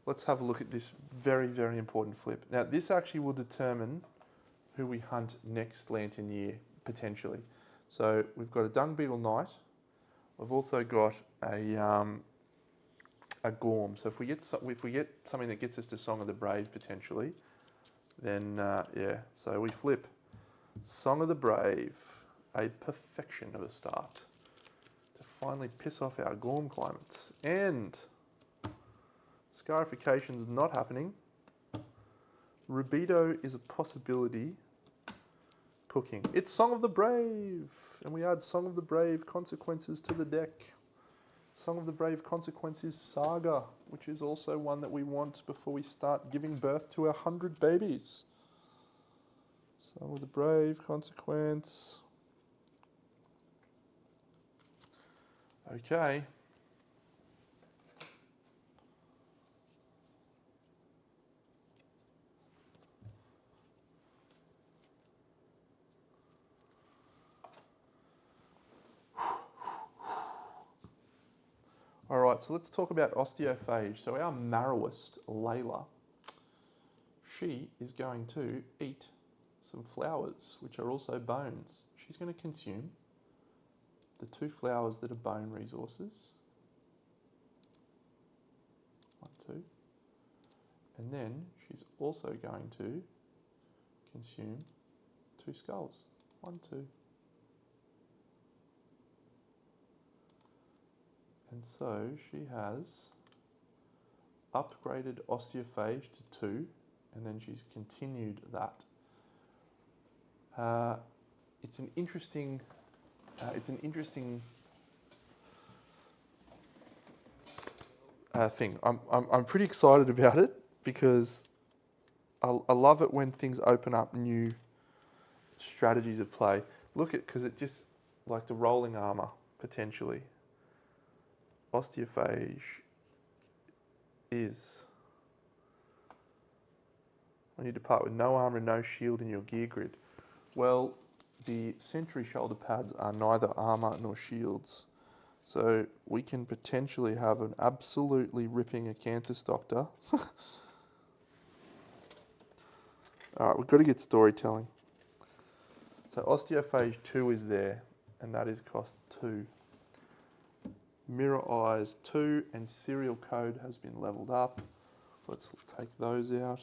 Let's have a look at this very, very important flip. Now this actually will determine who we hunt next lantern year, potentially. So we've got a dung beetle knight. We've also got a gorm. So if we get something that gets us to Song of the Brave potentially, then yeah. So we flip Song of the Brave, a perfection of a start to finally piss off our gorm climates. And scarification's not happening. Rubido is a possibility. cooking. It's Song of the Brave, and we add Song of the Brave consequences to the deck. Song of the Brave consequences Saga, which is also one that we want before we start giving birth to our 100 babies. Song of the Brave consequence. Okay. All right, so let's talk about osteophage. So our marrowist, Layla, she is going to eat some flowers, which are also bones. She's going to consume the 2 flowers that are bone resources. 1, 2. And then she's also going to consume 2 skulls. 1, 2. And so she has upgraded osteophage to 2, and then she's continued that. It's an interesting thing. I'm pretty excited about it because I love it when things open up new strategies of play. Look at, because it just, like the rolling armour, potentially. Osteophage is when you depart with no armour and no shield in your gear grid. Well, the sentry shoulder pads are neither armour nor shields. So we can potentially have an absolutely ripping Acanthus Doctor. Alright, we've got to get storytelling. So Osteophage 2 is there, and that is cost 2. Mirror Eyes 2 and Serial Code has been leveled up. Let's take those out.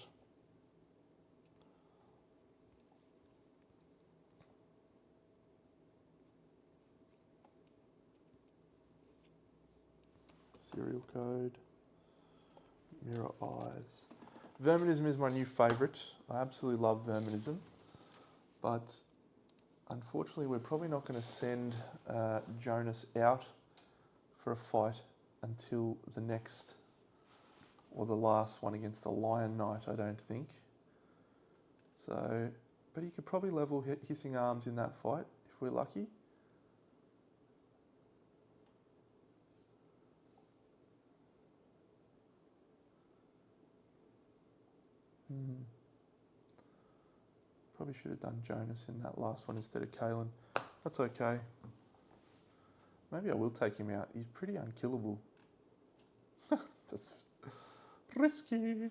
Serial Code, Mirror Eyes. Verminism is my new favourite. I absolutely love Verminism, but unfortunately we're probably not going to send Jonas out for a fight until the next, or the last one against the Lion Knight, I don't think. So, but he could probably level Hissing Arms in that fight, if we're lucky. Probably should have done Jonas in that last one instead of Kalen. That's okay. Maybe I will take him out. He's pretty unkillable. That's risky.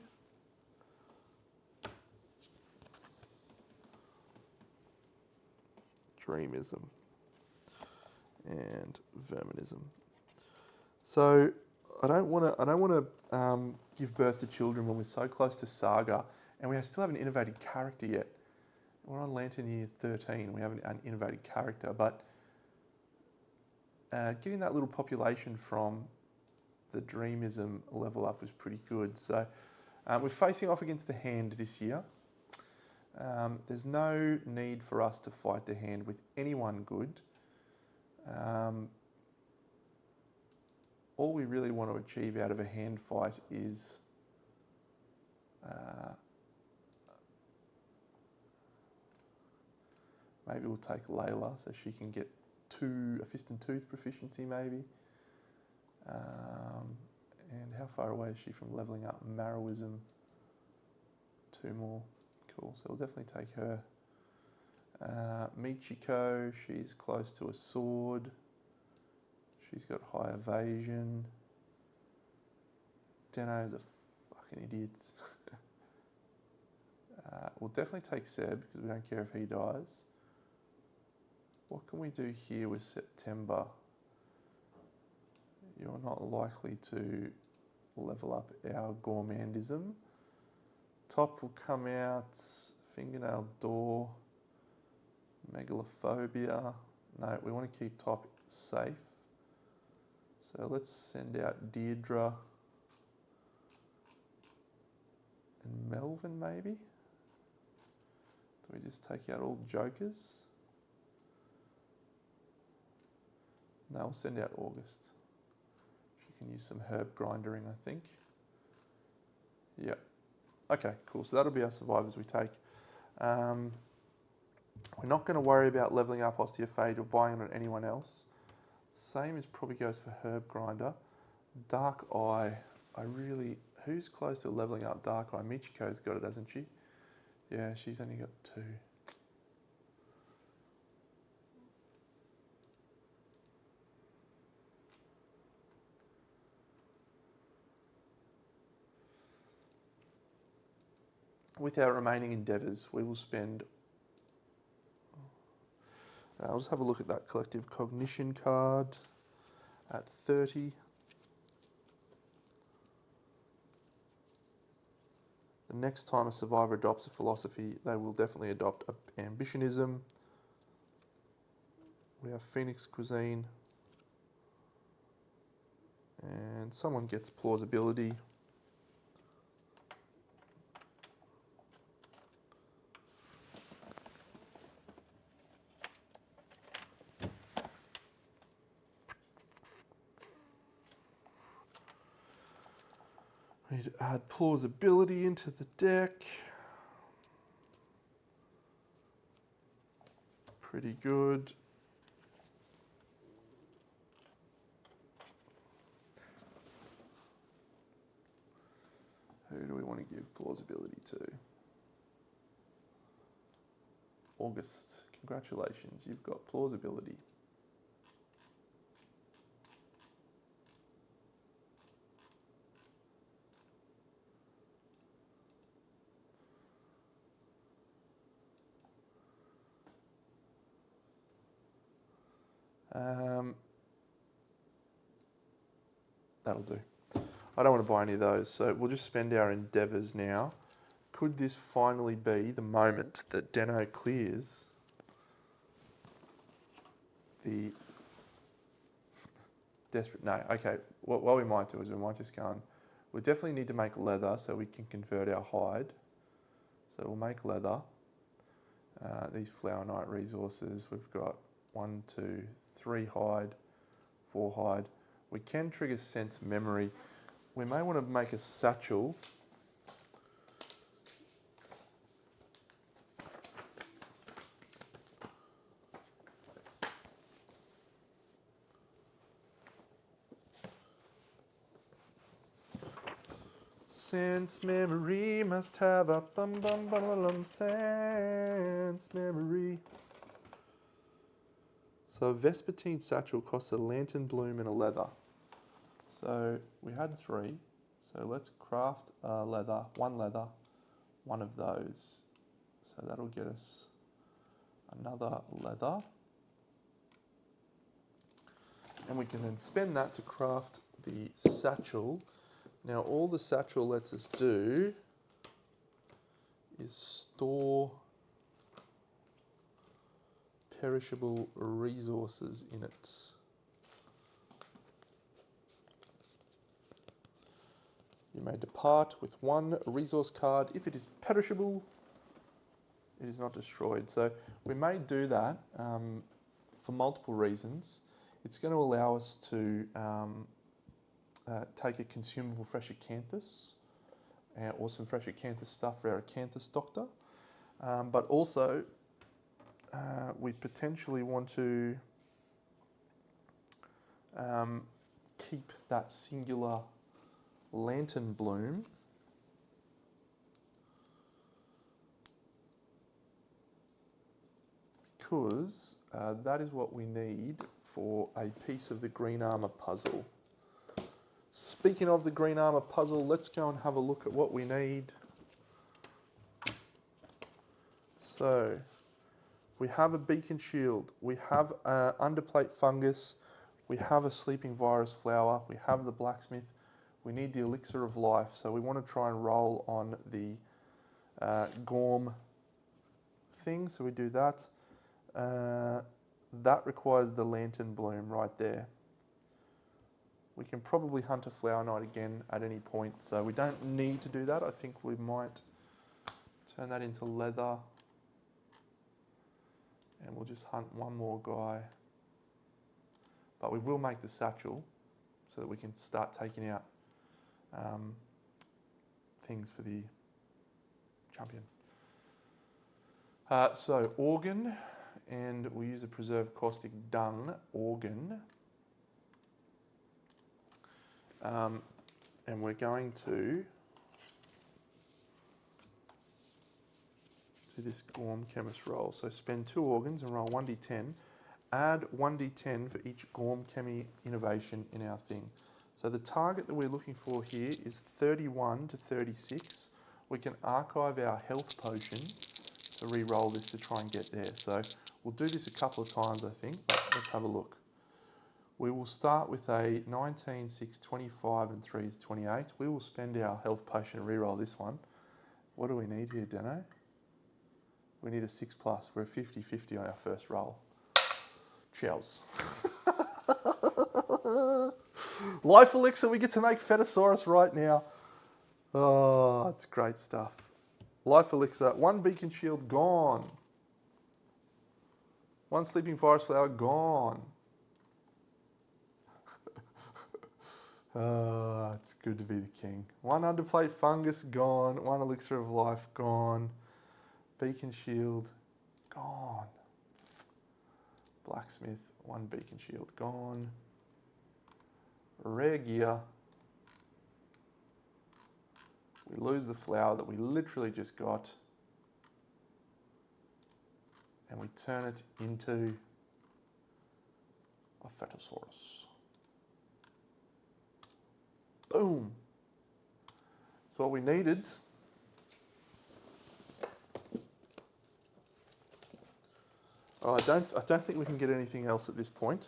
Dreamism and Verminism. So I don't want to give birth to children when we're so close to Saga, and we still haven't innovated character yet. We're on Lantern Year 13. We haven't innovated character, but getting that little population from the Dreamism level up was pretty good. So we're facing off against the Hand this year. There's no need for us to fight the Hand with anyone good. All we really want to achieve out of a hand fight is maybe we'll take Layla so she can get a Fist and Tooth proficiency maybe. And how far away is she from levelling up Marrowism? 2 more. Cool, so we'll definitely take her. Michiko, she's close to a sword. She's got high evasion. Deno's a fucking idiot. We'll definitely take Seb because we don't care if he dies. What can we do here with September? You're not likely to level up our Gourmandism. Top will come out, Fingernail Door, Megalophobia. No, we want to keep Top safe. So let's send out Deirdre and Melvin maybe. Do So we just take out all the jokers. Now we'll send out August. She can use some herb grindering, I think. Yeah. Okay, cool. So that'll be our survivors we take. We're not going to worry about levelling up Osteophage or buying it on anyone else. Same as probably goes for herb grinder. Dark Eye. Who's close to levelling up Dark Eye? Michiko's got it, hasn't she? Yeah, she's only got 2. With our remaining endeavours, we will spend... I'll just have a look at that collective cognition card at 30. The next time a survivor adopts a philosophy, they will definitely adopt ambitionism. We have Phoenix Cuisine. And someone gets plausibility. We need to add plausibility into the deck. Pretty good. Who do we want to give plausibility to? August. Congratulations, you've got plausibility. That'll do. I don't want to buy any of those, so we'll just spend our endeavours now. Could this finally be the moment that Deno clears the desperate... No, okay. What we might do is we might just go and... We definitely need to make leather so we can convert our hide. So we'll make leather. These Flower Knight resources, we've got 1, 2, 3 hide, 4 hide. We can trigger sense memory. We may want to make a satchel. Sense memory must have a sense memory. So a Vespertine satchel costs a lantern bloom and a leather. So we had 3. So let's craft a leather, 1 of those. So that'll get us another leather. And we can then spend that to craft the satchel. Now all the satchel lets us do is store perishable resources in it. You may depart with 1 resource card. If it is perishable, it is not destroyed. So we may do that for multiple reasons. It's going to allow us to take a consumable fresh acanthus or some fresh acanthus stuff for our acanthus doctor. But also, we potentially want to keep that singular lantern bloom because that is what we need for a piece of the Green Armour puzzle. Speaking of the Green Armour puzzle, let's go and have a look at what we need. So, we have a beacon shield, we have underplate fungus, we have a sleeping virus flower, we have the blacksmith, we need the elixir of life. So we want to try and roll on the Gorm thing, so we do that. That requires the lantern bloom right there. We can probably hunt a Flower Knight again at any point, so we don't need to do that. I think we might turn that into leather. And we'll just hunt one more guy. But we will make the satchel so that we can start taking out things for the champion. So organ, and we'll use a preserved caustic dung organ. And we're going to do this Gorm Chemist roll. So spend 2 organs and roll 1d10. Add 1d10 for each Gorm Chemi innovation in our thing. So the target that we're looking for here is 31 to 36. We can archive our health potion to re-roll this to try and get there. So we'll do this a couple of times, I think, but let's have a look. We will start with a 19, 6, 25 and 3 is 28. We will spend our health potion to re-roll this one. What do we need here, Dano? We need a 6+. We're 50-50 on our first roll. Cheers. Life elixir, we get to make Fetosaurus right now. Oh, it's great stuff. Life elixir, 1 beacon shield gone. 1 sleeping forest flower gone. Oh, it's good to be the king. 1 underplate fungus gone. 1 elixir of life gone. Beacon shield gone. Blacksmith, 1 beacon shield gone. Rare gear. We lose the flower that we literally just got. And we turn it into a Fetosaurus. Boom. That's what we needed. Oh, I don't think we can get anything else at this point.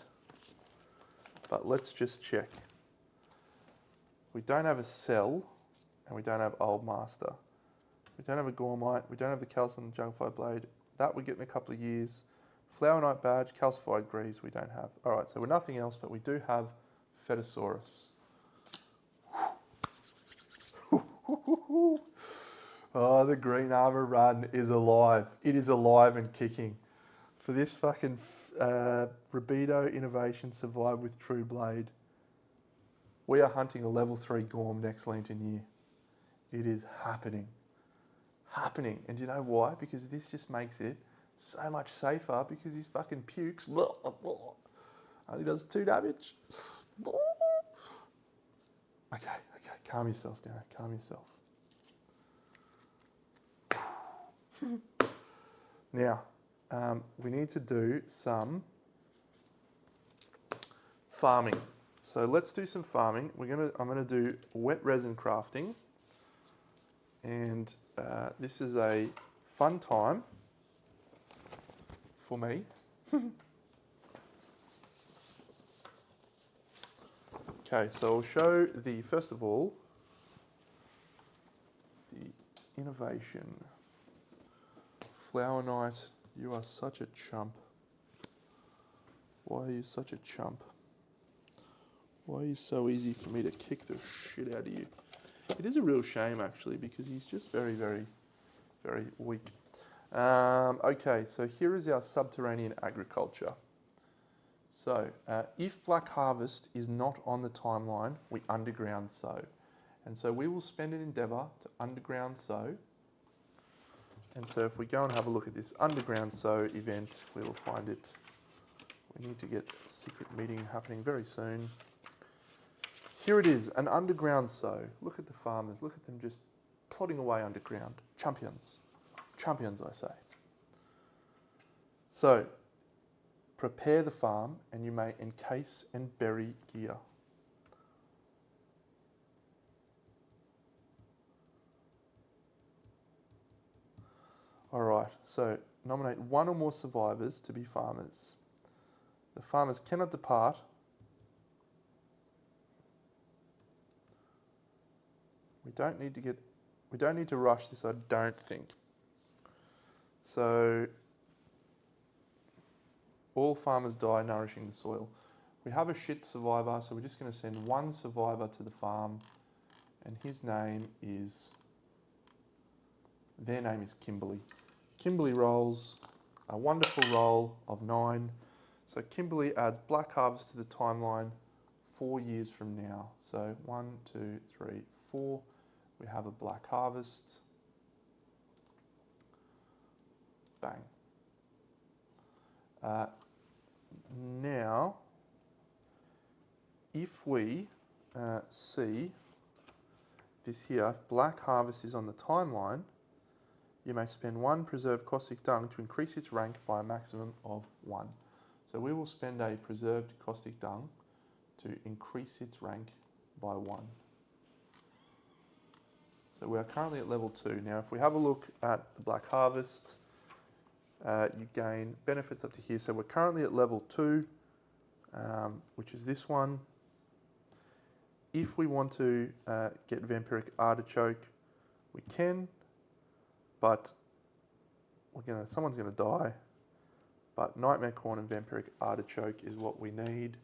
But let's just check. We don't have a cell, and we don't have Old Master. We don't have a Gormite. We don't have the Calcium Jungfly Blade. That we get in a couple of years. Flower Knight Badge, Calcified Grease, we don't have. All right, so we're nothing else, but we do have Fetosaurus. Oh, the Green Armour run is alive. It is alive and kicking. For this fucking Rabido Innovation Survive with True Blade, we are hunting a level 3 Gorm next Lenten year. It is happening. Happening. And do you know why? Because this just makes it so much safer because his fucking pukes only does 2 damage. Okay, calm yourself down, calm yourself. Now, we need to do some farming. So let's do some farming. I'm gonna do wet resin crafting, and this is a fun time for me. Okay, so I'll show first of all, the innovation. Flower Knight, you are such a chump. Why are you such a chump? Why are you so easy for me to kick the shit out of you? It is a real shame, actually, because he's just very, very, very weak. Okay, so here is our subterranean agriculture. So, if Black Harvest is not on the timeline, we underground sow. And so we will spend an endeavour to underground sow. And so if we go and have a look at this underground sow event, we will find it. We need to get a secret meeting happening very soon. Here it is, an underground sow. Look at the farmers, look at them just plodding away underground. Champions. Champions, I say. So, prepare the farm and you may encase and bury gear. All right, so nominate 1 or more survivors to be farmers. The farmers cannot depart. We don't need to rush this, I don't think. So, all farmers die nourishing the soil. We have a shit survivor, so we're just going to send 1 survivor to the farm, and their name is Kimberly. Kimberly rolls a wonderful roll of 9. So Kimberly adds Black Harvest to the timeline 4 years from now. So 1, 2, 3, 4. We have a Black Harvest. Bang. Now, if we see this here, if Black Harvest is on the timeline, you may spend 1 preserved caustic dung to increase its rank by a maximum of 1. So we will spend a preserved caustic dung to increase its rank by 1. So we are currently at level 2. Now if we have a look at the Black Harvest, you gain benefits up to here. So we're currently at level 2, which is this one. If we want to get Vampiric Artichoke, we can, but someone's going to die. But Nightmare Corn and Vampiric Artichoke is what we need.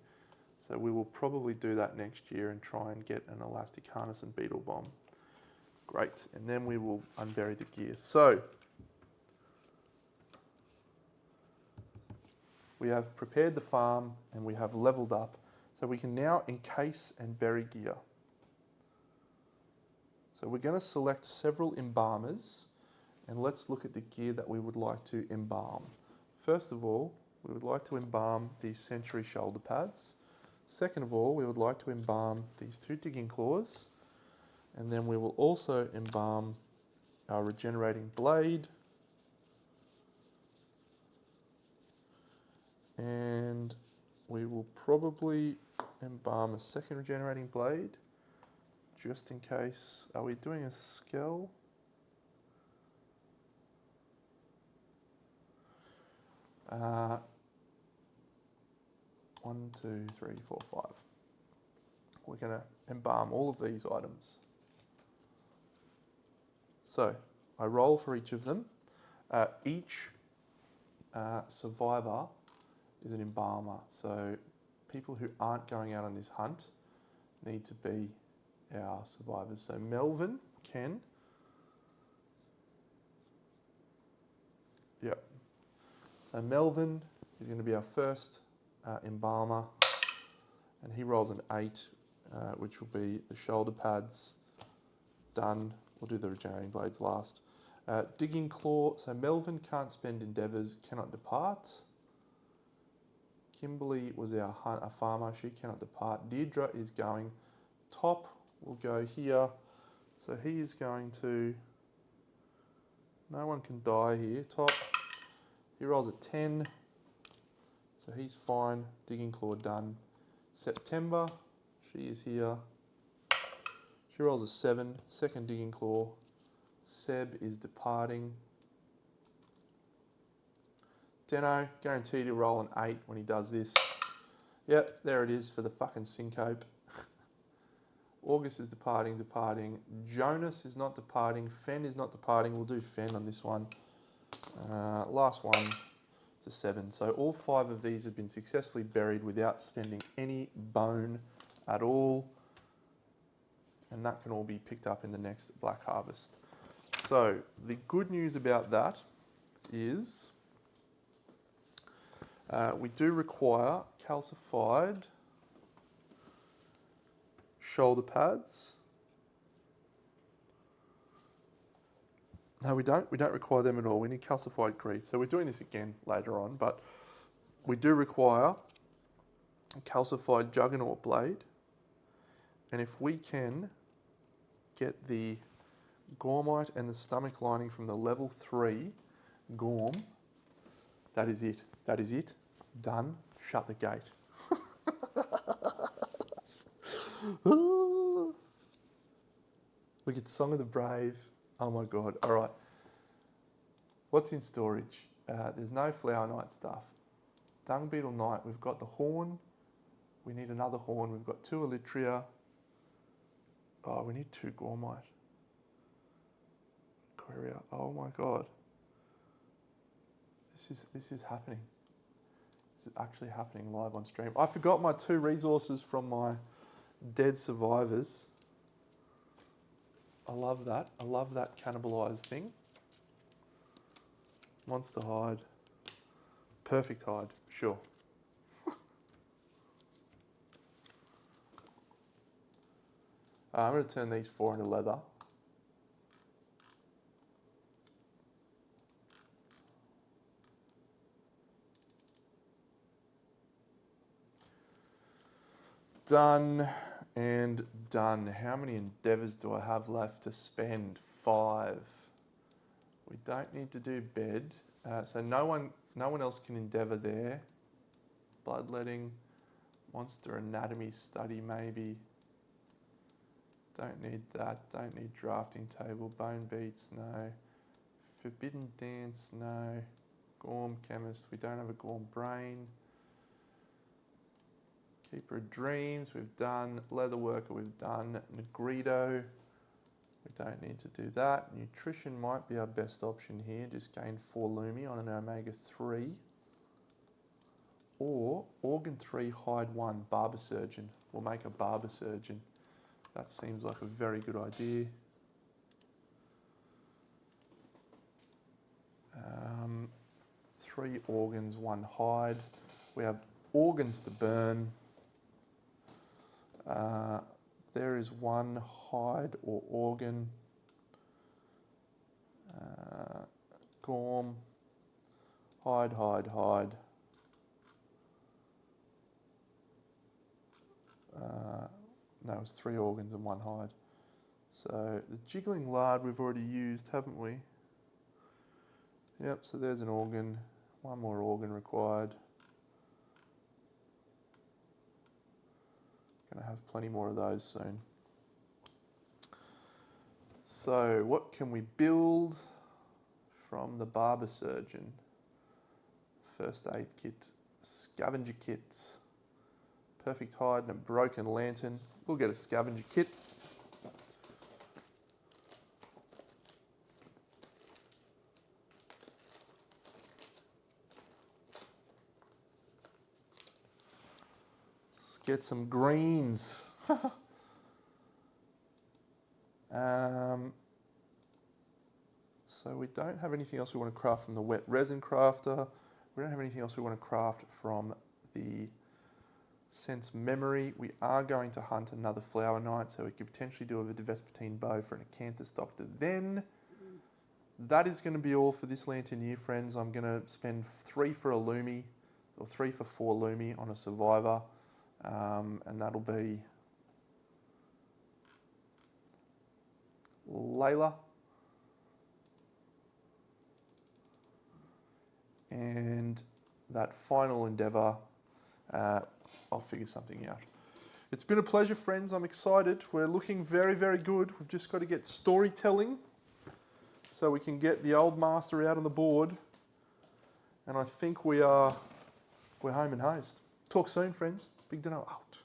So we will probably do that next year and try and get an Elastic Harness and Beetle Bomb. Great, and then we will unbury the gear. So we have prepared the farm and we have leveled up. So we can now encase and bury gear. So we're going to select several embalmers and let's look at the gear that we would like to embalm. First of all, we would like to embalm these Century shoulder pads. Second of all, we would like to embalm these 2 digging claws. And then we will also embalm our regenerating blade. And we will probably embalm a second regenerating blade, just in case. Are we doing a skull? One, two, three, four, 5. We're going to embalm all of these items. So I roll for each of them. Each survivor is an embalmer. So people who aren't going out on this hunt need to be our survivors. So Melvin, Ken. Yep. So Melvin is going to be our first embalmer, and he rolls an 8, which will be the shoulder pads. Done. We'll do the regenerating blades last. Digging claw. So Melvin can't spend endeavours, cannot depart. Kimberly was our farmer, she cannot depart. Deirdre is going top, we'll go here. So he is going to, no one can die here, top. He rolls a 10, so he's fine. Digging claw done. September, she is here. She rolls a 7, second digging claw. Seb is departing. Deno, guaranteed he'll roll an 8 when he does this. Yep, there it is for the fucking syncope. August is departing. Jonas is not departing. Fen is not departing. We'll do Fen on this one. Last one, it's a 7. So all 5 of these have been successfully buried without spending any bone at all. And that can all be picked up in the next Black Harvest. So the good news about that is we do require calcified shoulder pads. No, we don't. We don't require them at all. We need calcified greaves. So we're doing this again later on, but we do require a calcified juggernaut blade. And if we can get the gormite and the stomach lining from the level 3 gorm, that is it. That is it. Done. Shut the gate. We get Song of the Brave. Oh my God. All right. What's in storage? There's no Flower Knight stuff. Dung Beetle Knight. We've got the horn. We need another horn. We've got 2 Elytria. Oh, we need 2 Gormite. Aquaria. Oh my God. This is happening. This is actually happening live on stream. I forgot my 2 resources from my dead survivors. I love that. I love that cannibalised thing. Monster hide. Perfect hide, sure. I'm going to turn these 4 into leather. Done and done. How many endeavours do I have left to spend? 5. We don't need to do bed. So no one else can endeavour there. Bloodletting, monster anatomy study maybe. Don't need that. Don't need drafting table. Bone beats, no. Forbidden dance, no. Gorm chemist, we don't have a Gorm brain. Keeper of Dreams, we've done. Leather Worker, we've done. Negrito, we don't need to do that. Nutrition might be our best option here. Just gain 4 Lumi on an omega-3. Or Organ 3, Hide 1, Barber Surgeon. We'll make a Barber Surgeon. That seems like a very good idea. 3 organs, 1 hide. We have organs to burn. There is 1 hide or organ. Gorm. Hide, hide, hide. No, it's 3 organs and 1 hide. So the jiggling lard we've already used, haven't we? Yep, so there's an organ. 1 more organ required. Gonna have plenty more of those soon. So what can we build from the Barber Surgeon? First aid kit, scavenger kits, perfect hide and a broken lantern. We'll get a scavenger kit. Let's get some greens. So we don't have anything else we want to craft from the wet resin crafter. We don't have anything else we want to craft from the sense memory. We are going to hunt another flower knight, so we could potentially do a Vespertine bow for an Acanthus Doctor then. That is going to be all for this lantern year, friends. I'm going to spend 3 for a Lumi, or 3 for 4 Lumi on a Survivor, and that'll be Layla. And that final endeavour, I'll figure something out. It's been a pleasure, friends. I'm excited. We're looking very, very good. We've just got to get storytelling so we can get the old master out on the board. And I think we're home and hosed. Talk soon, friends. Big Dino out.